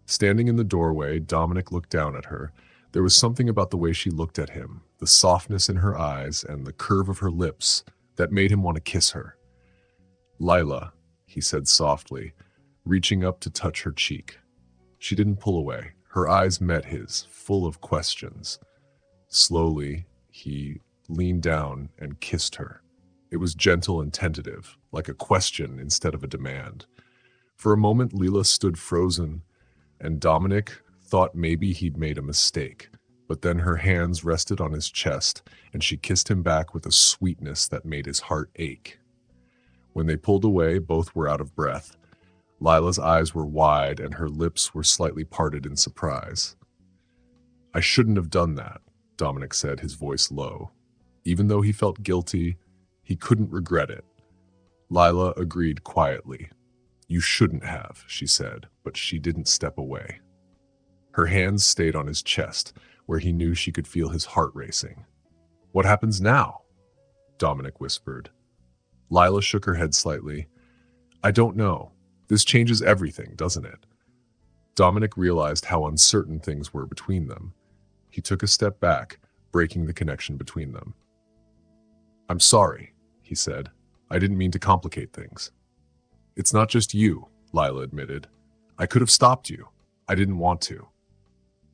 Standing in the doorway, Dominic looked down at her. There was something about the way she looked at him, the softness in her eyes and the curve of her lips, that made him want to kiss her. "Lila," he said softly, reaching up to touch her cheek. She didn't pull away. Her eyes met his, full of questions. Slowly, he leaned down and kissed her. It was gentle and tentative, like a question instead of a demand. For a moment, Lila stood frozen, and Dominic thought maybe he'd made a mistake. But then her hands rested on his chest, and she kissed him back with a sweetness that made his heart ache. When they pulled away, both were out of breath. Lila's eyes were wide and her lips were slightly parted in surprise. I shouldn't have done that, Dominic said, his voice low. Even though he felt guilty, he couldn't regret it. Lila agreed quietly. You shouldn't have, she said, but she didn't step away. Her hands stayed on his chest, where he knew she could feel his heart racing. What happens now? Dominic whispered. Lila shook her head slightly. I don't know. This changes everything, doesn't it? Dominic realized how uncertain things were between them. He took a step back, breaking the connection between them. I'm sorry, he said. I didn't mean to complicate things. It's not just you, Lila admitted. I could have stopped you. I didn't want to.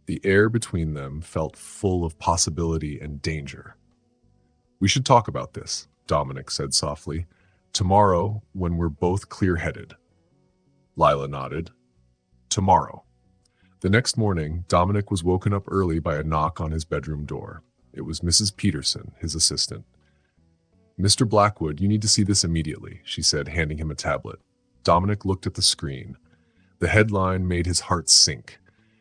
The air between them felt full of possibility and danger. We should talk about this, Dominic said softly. Tomorrow, when we're both clear-headed. Lila nodded. Tomorrow. The next morning, Dominic was woken up early by a knock on his bedroom door. It was Mrs. Peterson, his assistant. Mr. Blackwood, you need to see this immediately, she said, handing him a tablet. Dominic looked at the screen. The headline made his heart sink.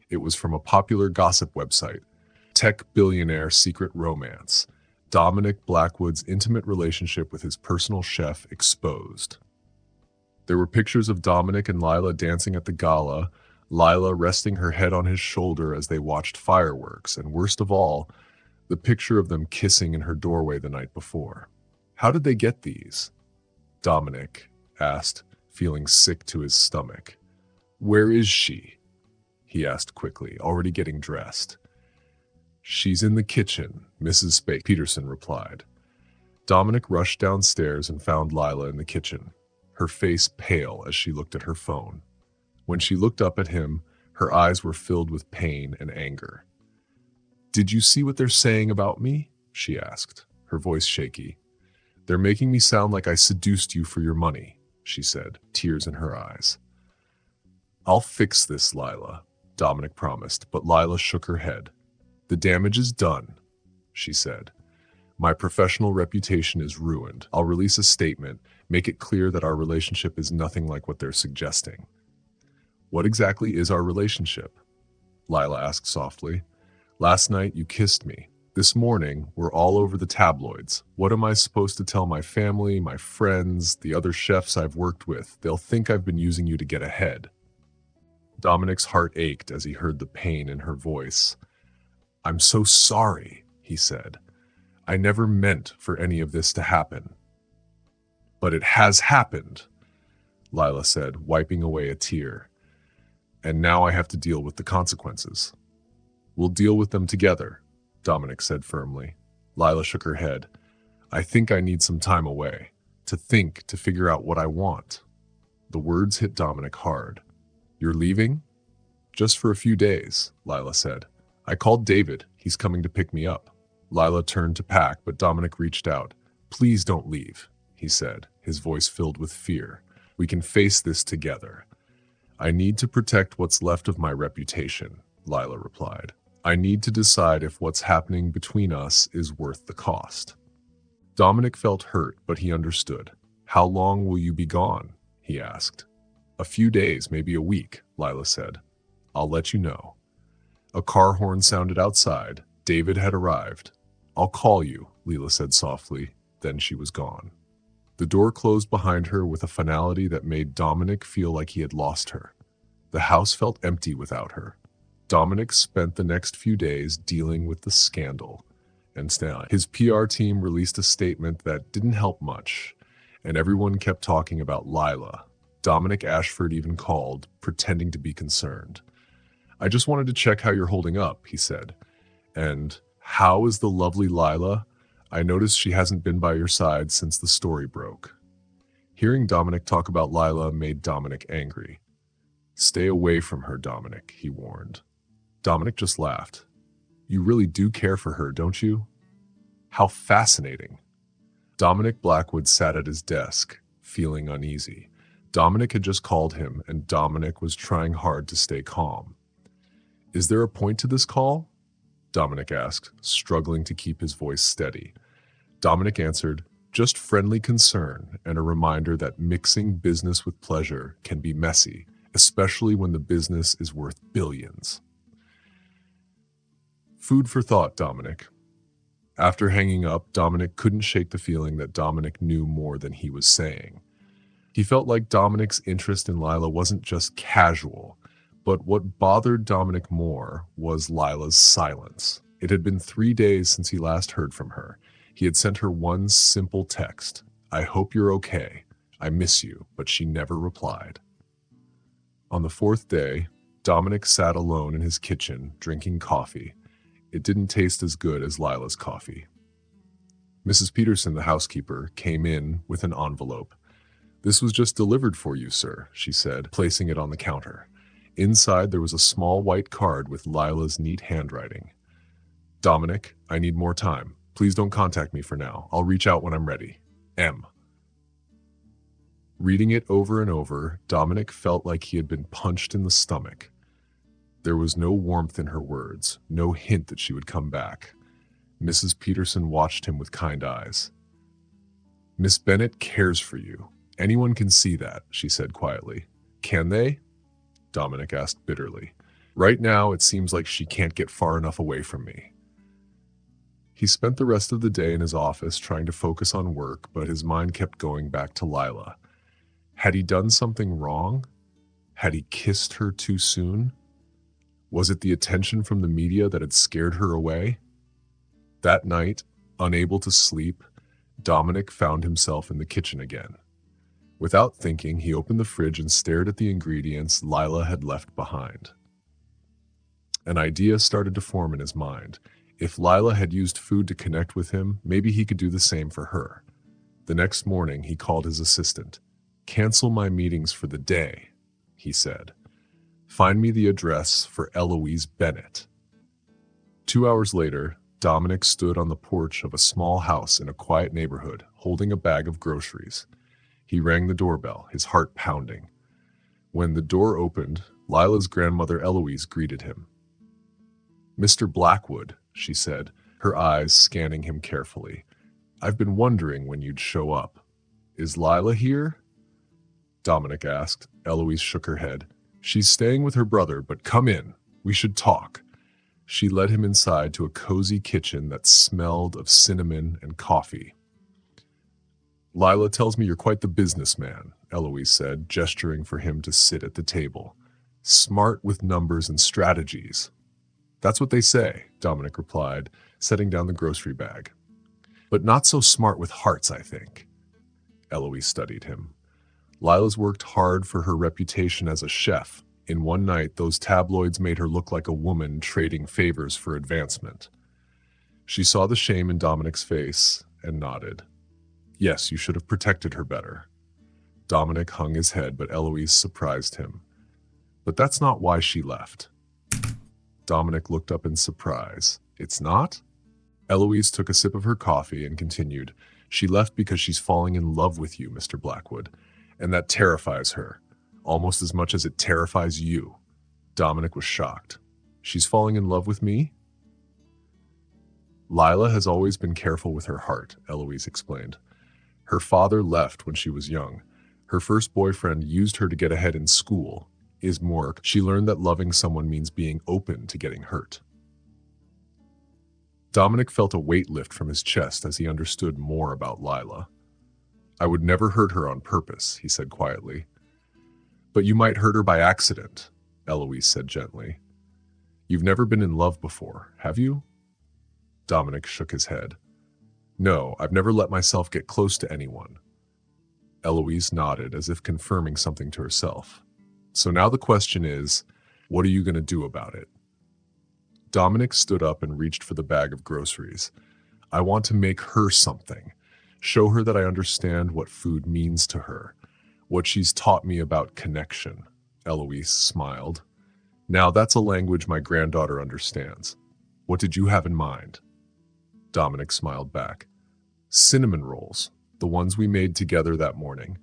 It was from a popular gossip website, Tech Billionaire Secret Romance. Dominic Blackwood's intimate relationship with his personal chef exposed. There were pictures of Dominic and Lila dancing at the gala, Lila resting her head on his shoulder as they watched fireworks, and worst of all, the picture of them kissing in her doorway the night before. How did they get these? Dominic asked, feeling sick to his stomach. Where is she? He asked quickly, already getting dressed. She's in the kitchen, Mrs. Peterson replied. Dominic rushed downstairs and found Lila in the kitchen, her face pale as she looked at her phone. When she looked up at him, her eyes were filled with pain and anger. Did you see what they're saying about me? She asked, her voice shaky. They're making me sound like I seduced you for your money, she said, tears in her eyes. I'll fix this, Lila, Dominic promised, but Lila shook her head. The damage is done, she said. My professional reputation is ruined. I'll release a statement, make it clear that our relationship is nothing like what they're suggesting. What exactly is our relationship? Lila asked softly. Last night you kissed me. This morning, we're all over the tabloids. What am I supposed to tell my family, my friends, the other chefs I've worked with? They'll think I've been using you to get ahead. Dominic's heart ached as he heard the pain in her voice. I'm so sorry, he said. I never meant for any of this to happen. But it has happened, Lila said, wiping away a tear. And now I have to deal with the consequences. We'll deal with them together, Dominic said firmly. Lila shook her head. I think I need some time away. To think, to figure out what I want. The words hit Dominic hard. You're leaving? Just for a few days, Lila said. I called David. He's coming to pick me up. Lila turned to pack, but Dominic reached out. Please don't leave, he said, his voice filled with fear. We can face this together. I need to protect what's left of my reputation, Lila replied. I need to decide if what's happening between us is worth the cost. Dominic felt hurt, but he understood. How long will you be gone? He asked. A few days, maybe a week, Lila said. I'll let you know. A car horn sounded outside. David had arrived. I'll call you, Lila said softly. Then she was gone. The door closed behind her with a finality that made Dominic feel like he had lost her. The house felt empty without her. Dominic spent the next few days dealing with the scandal. And his PR team released a statement that didn't help much, and everyone kept talking about Lila. Dominic Ashford even called, pretending to be concerned. I just wanted to check how you're holding up, he said. And how is the lovely Lila? I noticed she hasn't been by your side since the story broke. Hearing Dominic talk about Lila made Dominic angry. Stay away from her, Dominic, he warned. Dominic just laughed. You really do care for her, don't you? How fascinating. Dominic Blackwood sat at his desk, feeling uneasy. Dominic had just called him, and Dominic was trying hard to stay calm. Is there a point to this call? Dominic asked, struggling to keep his voice steady. Dominic answered, Just friendly concern and a reminder that mixing business with pleasure can be messy, especially when the business is worth billions. Food for thought, Dominic. After hanging up, Dominic couldn't shake the feeling that Dominic knew more than he was saying. He felt like Dominic's interest in Lila wasn't just casual, but what bothered Dominic more was Lila's silence. It had been 3 days since he last heard from her. He had sent her one simple text, "I hope you're okay. I miss you," but she never replied. On the 4th day, Dominic sat alone in his kitchen, drinking coffee. It didn't taste as good as Lila's coffee. Mrs. Peterson, the housekeeper, came in with an envelope. "This was just delivered for you, sir," she said, placing it on the counter. Inside, there was a small white card with Lila's neat handwriting. "Dominic, I need more time. Please don't contact me for now. I'll reach out when I'm ready. M." Reading it over and over, Dominic felt like he had been punched in the stomach. There was no warmth in her words, no hint that she would come back. Mrs. Peterson watched him with kind eyes. "Miss Bennet cares for you. Anyone can see that," she said quietly. "Can they?" Dominic asked bitterly. "Right now, it seems like she can't get far enough away from me." He spent the rest of the day in his office trying to focus on work, but his mind kept going back to Lila. Had he done something wrong? Had he kissed her too soon? Was it the attention from the media that had scared her away? That night, unable to sleep, Dominic found himself in the kitchen again. Without thinking, he opened the fridge and stared at the ingredients Lila had left behind. An idea started to form in his mind. If Lila had used food to connect with him, maybe he could do the same for her. The next morning, he called his assistant. "Cancel my meetings for the day," he said. "Find me the address for Eloise Bennet." 2 hours later, Dominic stood on the porch of a small house in a quiet neighborhood, holding a bag of groceries. He rang the doorbell, his heart pounding. When the door opened, Lila's grandmother Eloise greeted him. "Mr. Blackwood," she said, her eyes scanning him carefully. "I've been wondering when you'd show up. Is Lila here?" Dominic asked. Eloise shook her head. "She's staying with her brother, but come in. We should talk." She led him inside to a cozy kitchen that smelled of cinnamon and coffee. "Lila tells me you're quite the businessman," Eloise said, gesturing for him to sit at the table. "Smart with numbers and strategies." "That's what they say," Dominic replied, setting down the grocery bag. "But not so smart with hearts, I think." Eloise studied him. Lila's worked hard for her reputation as a chef. In one night, those tabloids made her look like a woman trading favors for advancement. She saw the shame in Dominic's face and nodded. "Yes, you should have protected her better." Dominic hung his head, but Eloise surprised him. "But that's not why she left." Dominic looked up in surprise. "It's not?" Eloise took a sip of her coffee and continued. "She left because she's falling in love with you, Mr. Blackwood. And that terrifies her, almost as much as it terrifies you." Dominic was shocked. "She's falling in love with me?" "Lila has always been careful with her heart," Eloise explained. "Her father left when she was young. Her first boyfriend used her to get ahead in school. She learned that loving someone means being open to getting hurt." Dominic felt a weight lift from his chest as he understood more about Lila. "I would never hurt her on purpose," he said quietly. "But you might hurt her by accident," Eloise said gently. "You've never been in love before, have you?" Dominic shook his head. "No, I've never let myself get close to anyone." Eloise nodded, as if confirming something to herself. "So now the question is, what are you going to do about it?" Dominic stood up and reached for the bag of groceries. "I want to make her something. Show her that I understand what food means to her, what she's taught me about connection." Eloise smiled. "Now that's a language my granddaughter understands. What did you have in mind?" Dominic smiled back. "Cinnamon rolls, the ones we made together that morning.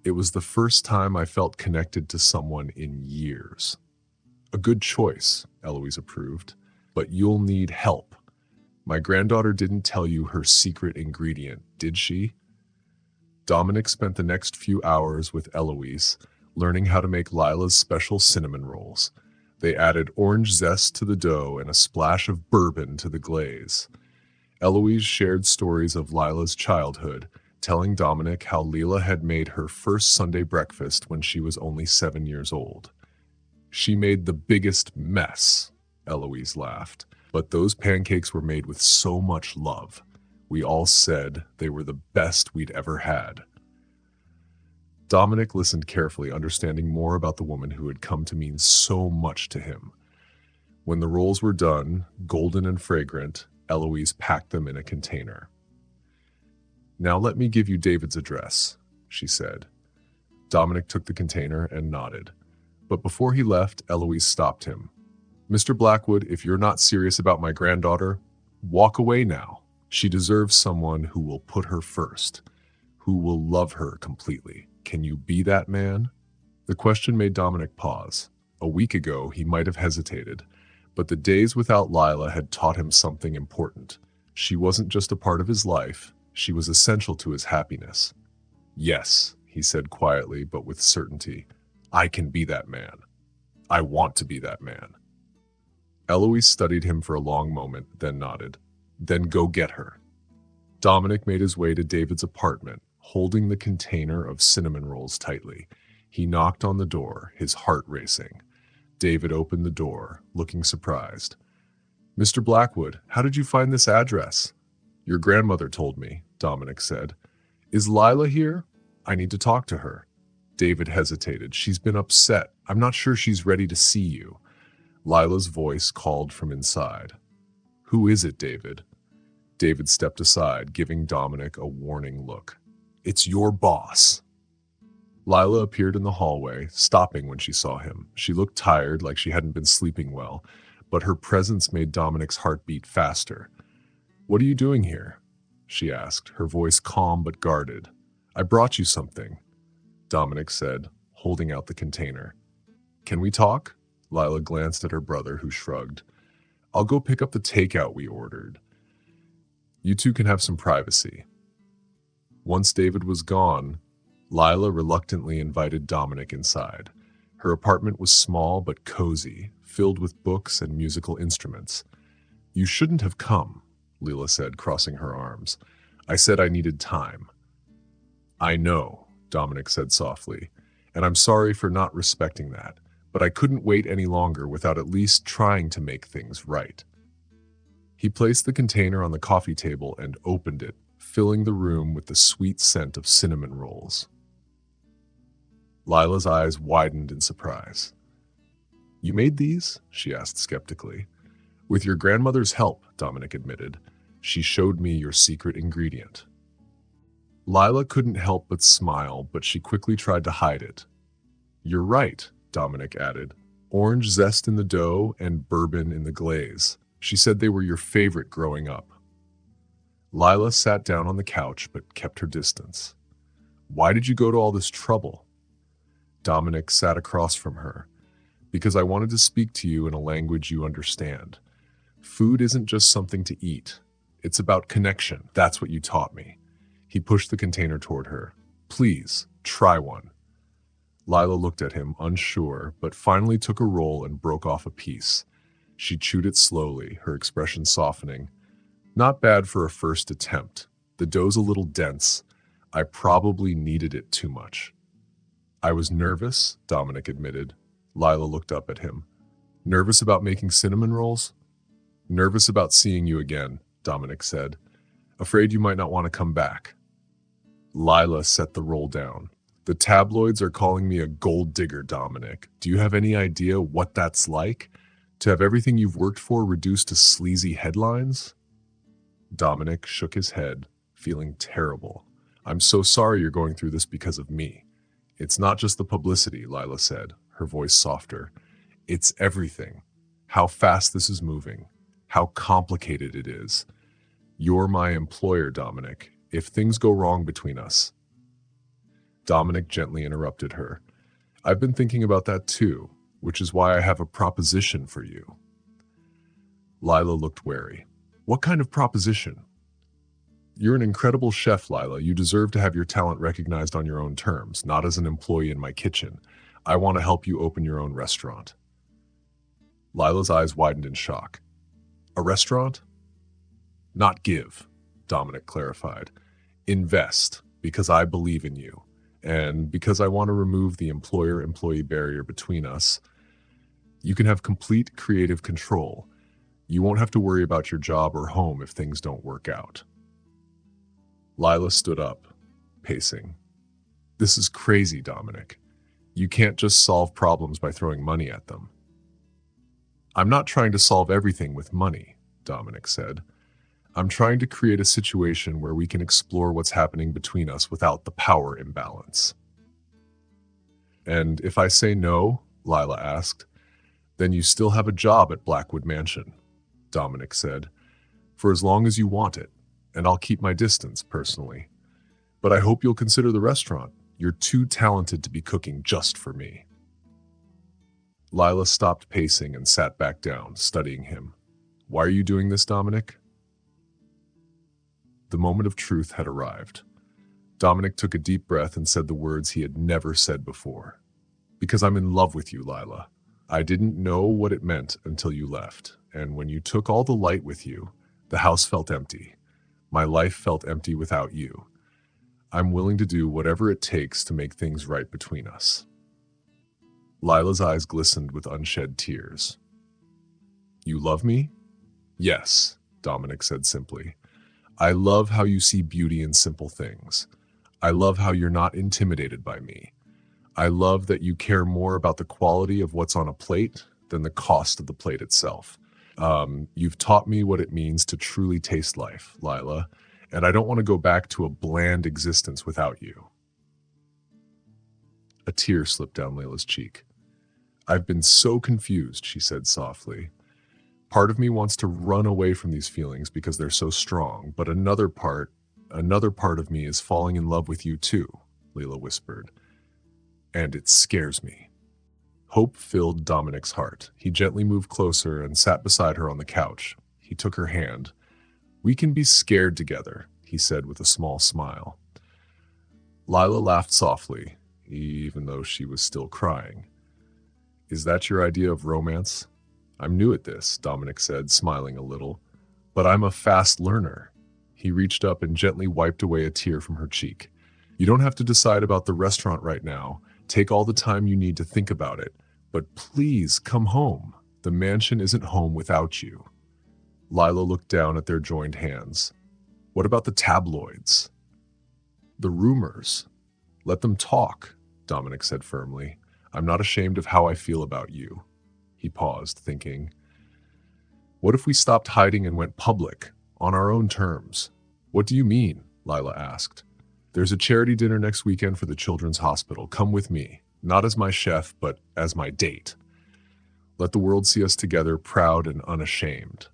It was the first time I felt connected to someone in years." "A good choice," Eloise approved, "but you'll need help." My granddaughter didn't tell you her secret ingredient, did she? Dominic spent the next few hours with Eloise, learning how to make Lila's special cinnamon rolls. They added orange zest to the dough and a splash of bourbon to the glaze. Eloise shared stories of Lila's childhood, telling Dominic how Lila had made her first Sunday breakfast when she was only 7 years old. She made the biggest mess, Eloise laughed, but those pancakes were made with so much love. We all said they were the best we'd ever had. Dominic listened carefully, understanding more about the woman who had come to mean so much to him. When the rolls were done, golden and fragrant, Eloise packed them in a container. Now let me give you David's address, she said. Dominic took the container and nodded. But before he left, Eloise stopped him. Mr. Blackwood, if you're not serious about my granddaughter, walk away now. She deserves someone who will put her first, who will love her completely. Can you be that man? The question made Dominic pause. A week ago, he might have hesitated, but the days without Lila had taught him something important. She wasn't just a part of his life, she was essential to his happiness. Yes, he said quietly but with certainty. I can be that man. I want to be that man. Eloise studied him for a long moment, then nodded. Then go get her. Dominic made his way to David's apartment, holding the container of cinnamon rolls tightly. He knocked on the door, his heart racing. David opened the door, looking surprised. Mr. Blackwood, how did you find this address? Your grandmother told me, Dominic said. Is Lila here? I need to talk to her. David hesitated. She's been upset. I'm not sure she's ready to see you. Lila's voice called from inside. Who is it, David? David stepped aside, giving Dominic a warning look. It's your boss. Lila appeared in the hallway, stopping when she saw him. She looked tired, like she hadn't been sleeping well, but her presence made Dominic's heart beat faster. What are you doing here? She asked, her voice calm but guarded. I brought you something, Dominic said, holding out the container. Can we talk? Lila glanced at her brother, who shrugged. I'll go pick up the takeout we ordered. You two can have some privacy. Once David was gone, Lila reluctantly invited Dominic inside. Her apartment was small but cozy, filled with books and musical instruments. You shouldn't have come, Lila said, crossing her arms. I said I needed time. I know, Dominic said softly, and I'm sorry for not respecting that, but I couldn't wait any longer without at least trying to make things right. He placed the container on the coffee table and opened it, filling the room with the sweet scent of cinnamon rolls. Lila's eyes widened in surprise. You made these? She asked skeptically. With your grandmother's help, Dominic admitted. She showed me your secret ingredient. Lila couldn't help but smile, but she quickly tried to hide it. You're right, Dominic added. Orange zest in the dough and bourbon in the glaze. She said they were your favorite growing up. Lila sat down on the couch but kept her distance. Why did you go to all this trouble? Dominic sat across from her. Because I wanted to speak to you in a language you understand. Food isn't just something to eat. It's about connection. That's what you taught me. He pushed the container toward her. Please, try one. Lila looked at him, unsure, but finally took a roll and broke off a piece. She chewed it slowly, her expression softening. Not bad for a first attempt. The dough's a little dense. I probably kneaded it too much. I was nervous, Dominic admitted. Lila looked up at him. Nervous about making cinnamon rolls? Nervous about seeing you again, Dominic said. Afraid you might not want to come back. Lila set the roll down. The tabloids are calling me a gold digger, Dominic. Do you have any idea what that's like? To have everything you've worked for reduced to sleazy headlines? Dominic shook his head, feeling terrible. I'm so sorry you're going through this because of me. It's not just the publicity, Lila said, her voice softer. It's everything. How fast this is moving. How complicated it is. You're my employer, Dominic. If things go wrong between us. Dominic gently interrupted her. I've been thinking about that too, which is why I have a proposition for you. Lila looked wary. What kind of proposition? You're an incredible chef, Lila. You deserve to have your talent recognized on your own terms, not as an employee in my kitchen. I want to help you open your own restaurant. Lila's eyes widened in shock. A restaurant? Not give, Dominic clarified. Invest, because I believe in you, and because I want to remove the employer-employee barrier between us. You can have complete creative control. You won't have to worry about your job or home if things don't work out. Lila stood up, pacing. This is crazy, Dominic. You can't just solve problems by throwing money at them. I'm not trying to solve everything with money, Dominic said. I'm trying to create a situation where we can explore what's happening between us without the power imbalance. And if I say no, Lila asked, then you still have a job at Blackwood Mansion, Dominic said, for as long as you want it, and I'll keep my distance personally. But I hope you'll consider the restaurant. You're too talented to be cooking just for me. Lila stopped pacing and sat back down, studying him. Why are you doing this, Dominic? The moment of truth had arrived. Dominic took a deep breath and said the words he had never said before. Because I'm in love with you, Lila. I didn't know what it meant until you left, and when you took all the light with you, the house felt empty. My life felt empty without you. I'm willing to do whatever it takes to make things right between us. Lila's eyes glistened with unshed tears. You love me? Yes, Dominic said simply. I love how you see beauty in simple things. I love how you're not intimidated by me. I love that you care more about the quality of what's on a plate than the cost of the plate itself. You've taught me what it means to truly taste life, Lila, and I don't want to go back to a bland existence without you. A tear slipped down Layla's cheek. I've been so confused, she said softly. Part of me wants to run away from these feelings because they're so strong, but another part of me is falling in love with you too, Layla whispered. And it scares me. Hope filled Dominic's heart. He gently moved closer and sat beside her on the couch. He took her hand. We can be scared together, he said with a small smile. Lila laughed softly, even though she was still crying. Is that your idea of romance? I'm new at this, Dominic said, smiling a little. But I'm a fast learner. He reached up and gently wiped away a tear from her cheek. You don't have to decide about the restaurant right now. Take all the time you need to think about it. But please come home. The mansion isn't home without you. Lila looked down at their joined hands. What about the tabloids? The rumors? Let them talk, Dominic said firmly. I'm not ashamed of how I feel about you. He paused, thinking. What if we stopped hiding and went public, on our own terms? What do you mean? Lila asked. There's a charity dinner next weekend for the Children's Hospital. Come with me, not as my chef, but as my date. Let the world see us together, proud and unashamed.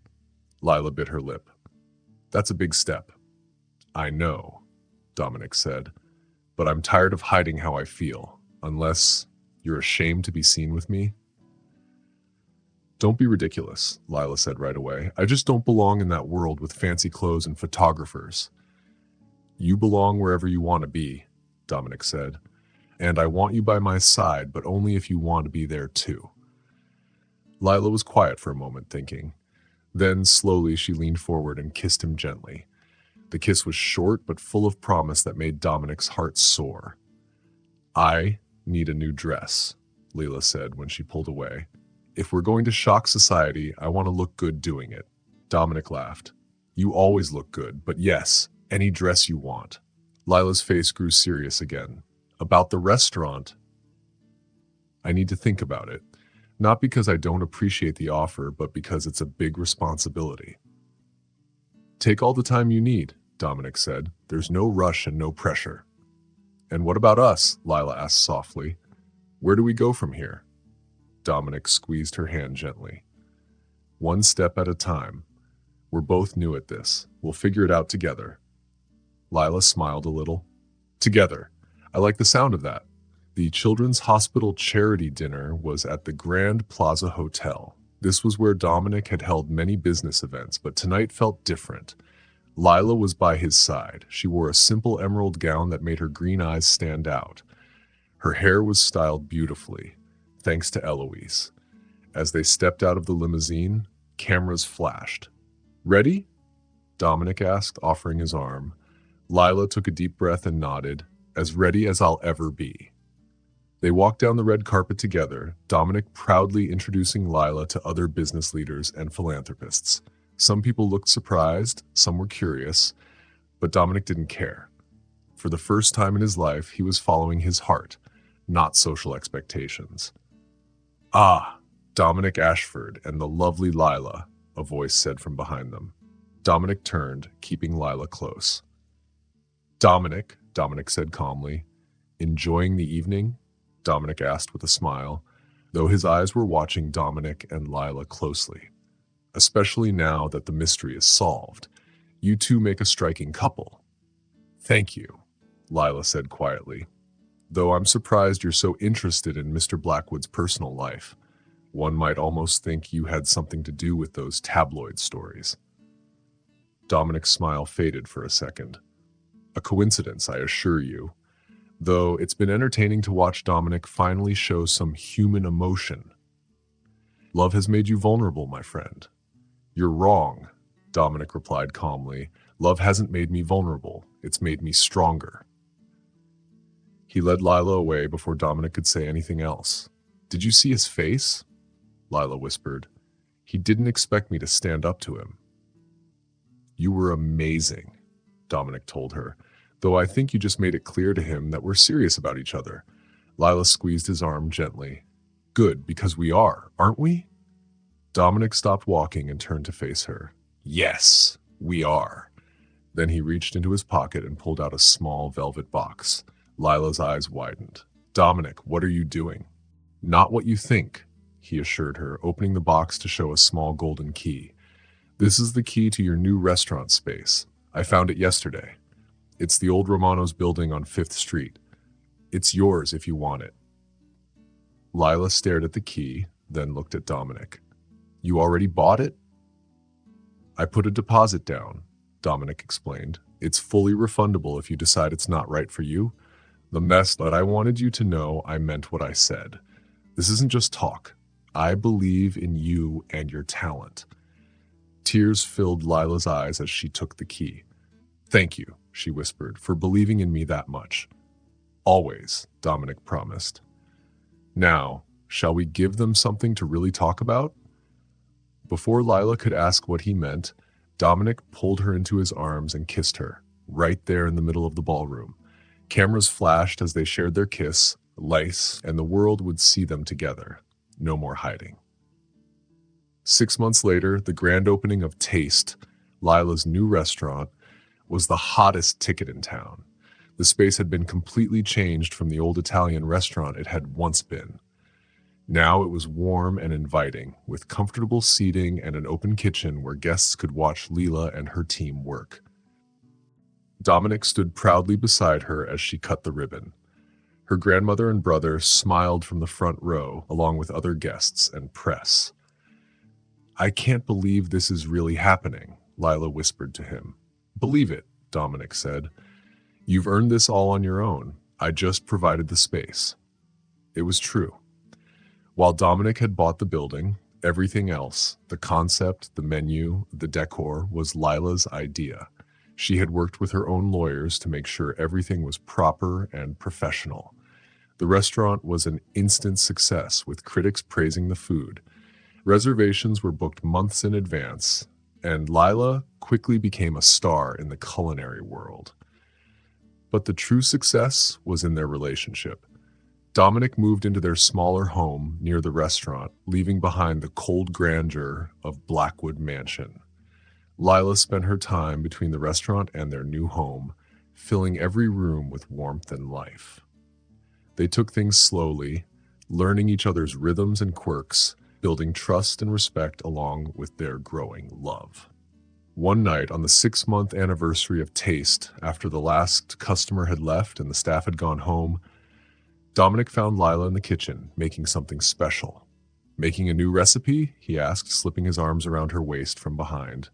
Lila bit her lip. That's a big step. I know, Dominic said, but I'm tired of hiding how I feel, unless you're ashamed to be seen with me. Don't be ridiculous, Lila said right away. I just don't belong in that world with fancy clothes and photographers. You belong wherever you want to be, Dominic said, and I want you by my side, but only if you want to be there too. Lila was quiet for a moment, thinking. Then, slowly, she leaned forward and kissed him gently. The kiss was short but full of promise that made Dominic's heart soar. I need a new dress, Lila said when she pulled away. If we're going to shock society, I want to look good doing it. Dominic laughed. You always look good, but yes, any dress you want. Lila's face grew serious again. About the restaurant, I need to think about it. Not because I don't appreciate the offer, but because it's a big responsibility. Take all the time you need, Dominic said. There's no rush and no pressure. And what about us? Lila asked softly. Where do we go from here? Dominic squeezed her hand gently. One step at a time. We're both new at this. We'll figure it out together. Lila smiled a little. Together. I like the sound of that. The Children's Hospital charity dinner was at the Grand Plaza Hotel. This was where Dominic had held many business events, but tonight felt different. Lila was by his side. She wore a simple emerald gown that made her green eyes stand out. Her hair was styled beautifully, thanks to Eloise. As they stepped out of the limousine, cameras flashed. "Ready?" Dominic asked, offering his arm. Lila took a deep breath and nodded, "As ready as I'll ever be." They walked down the red carpet together, Dominic proudly introducing Lila to other business leaders and philanthropists. Some people looked surprised, some were curious, but Dominic didn't care. For the first time in his life, he was following his heart, not social expectations. "Ah, Dominic Ashford and the lovely Lila," a voice said from behind them. Dominic turned, keeping Lila close. Dominic said calmly. "Enjoying the evening?" Dominic asked with a smile, though his eyes were watching Dominic and Lila closely. "Especially now that the mystery is solved. You two make a striking couple." "Thank you," Lila said quietly. "Though I'm surprised you're so interested in Mr. Blackwood's personal life. One might almost think you had something to do with those tabloid stories." Dominic's smile faded for a second. "A coincidence, I assure you. Though it's been entertaining to watch Dominic finally show some human emotion. Love has made you vulnerable, my friend." "You're wrong," Dominic replied calmly. "Love hasn't made me vulnerable. It's made me stronger." He led Lila away before Dominic could say anything else. "Did you see his face?" Lila whispered. "He didn't expect me to stand up to him." "You were amazing," Dominic told her, "though I think you just made it clear to him that we're serious about each other." Lila squeezed his arm gently. "Good, because we are, aren't we?" Dominic stopped walking and turned to face her. "Yes, we are." Then he reached into his pocket and pulled out a small velvet box. Lila's eyes widened. "Dominic, what are you doing?" "Not what you think," he assured her, opening the box to show a small golden key. "This is the key to your new restaurant space. I found it yesterday. It's the old Romano's building on 5th Street. It's yours if you want it." Lila stared at the key, then looked at Dominic. "You already bought it?" "I put a deposit down," Dominic explained. "It's fully refundable if you decide it's not right for you. But I wanted you to know I meant what I said. This isn't just talk. I believe in you and your talent." Tears filled Lila's eyes as she took the key. "Thank you," she whispered, "for believing in me that much." "Always," Dominic promised. "Now, shall we give them something to really talk about?" Before Lila could ask what he meant, Dominic pulled her into his arms and kissed her, right there in the middle of the ballroom. Cameras flashed as they shared their kiss, lace, and the world would see them together. No more hiding. 6 months later, the grand opening of Taste, Lila's new restaurant, was the hottest ticket in town. The space had been completely changed from the old Italian restaurant it had once been. Now it was warm and inviting, with comfortable seating and an open kitchen where guests could watch Lila and her team work. Dominic stood proudly beside her as she cut the ribbon. Her grandmother and brother smiled from the front row, along with other guests and press. "I can't believe this is really happening," Lila whispered to him. "Believe it," Dominic said. "You've earned this all on your own. I just provided the space." It was true. While Dominic had bought the building, everything else, the concept, the menu, the decor, was Lila's idea. She had worked with her own lawyers to make sure everything was proper and professional. The restaurant was an instant success, with critics praising the food. Reservations were booked months in advance, and Lila quickly became a star in the culinary world. But the true success was in their relationship. Dominic moved into their smaller home near the restaurant, leaving behind the cold grandeur of Blackwood Mansion. Lila spent her time between the restaurant and their new home, filling every room with warmth and life. They took things slowly, learning each other's rhythms and quirks, building trust and respect along with their growing love. One night on the 6-month anniversary of Taste, after the last customer had left and the staff had gone home, Dominic found Lila in the kitchen making something special. Making a new recipe? He asked, slipping his arms around her waist from behind.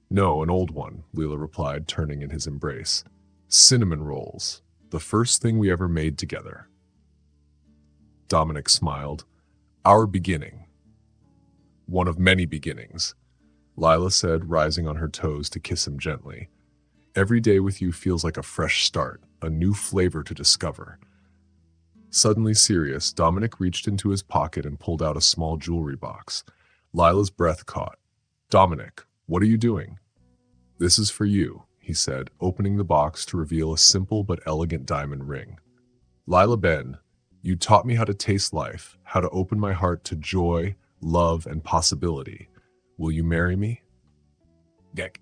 No, an old one, Leela replied, turning in his embrace. Cinnamon rolls. The first thing we ever made together. Dominic smiled. Our beginning. One of many beginnings, Lila said, rising on her toes to kiss him gently. Every day with you feels like a fresh start, a new flavor to discover. Suddenly serious, Dominic reached into his pocket and pulled out a small jewelry box. Lila's breath caught. Dominic, what are you doing? This is for you, he said, opening the box to reveal a simple but elegant diamond ring. Lila Ben, you taught me how to taste life, how to open my heart to joy, love, and possibility. Will you marry me?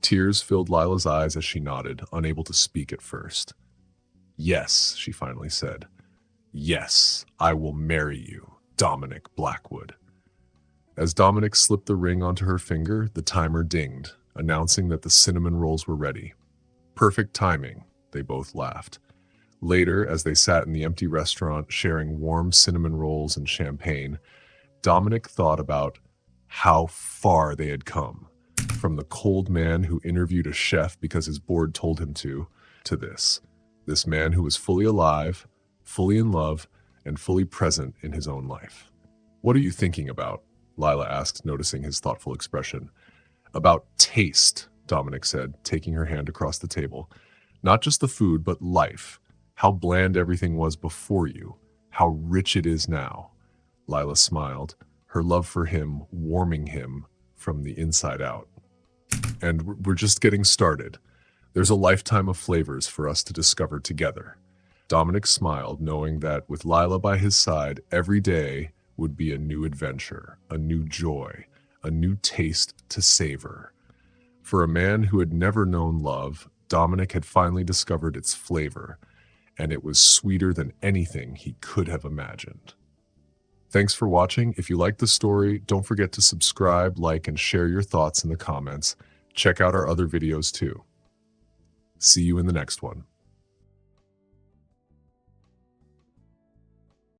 Tears filled Lila's eyes as she nodded, unable to speak at first. Yes, she finally said. Yes, I will marry you, Dominic Blackwood. As Dominic slipped the ring onto her finger, the timer dinged, announcing that the cinnamon rolls were ready. Perfect timing, they both laughed. Later, as they sat in the empty restaurant sharing warm cinnamon rolls and champagne, Dominic thought about how far they had come, from the cold man who interviewed a chef because his board told him to this man who was fully alive, fully in love, and fully present in his own life. What are you thinking about? Lila asked, noticing his thoughtful expression. About taste, Dominic said, taking her hand across the table. Not just the food, but life. How bland everything was before you. How rich it is now. Lila smiled, her love for him warming him from the inside out. And we're just getting started. There's a lifetime of flavors for us to discover together. Dominic smiled, knowing that with Lila by his side, every day would be a new adventure, a new joy, a new taste to savor. For a man who had never known love, Dominic had finally discovered its flavor, and it was sweeter than anything he could have imagined. Thanks for watching. If you liked the story, don't forget to subscribe, like, and share your thoughts in the comments. Check out our other videos too. See you in the next one.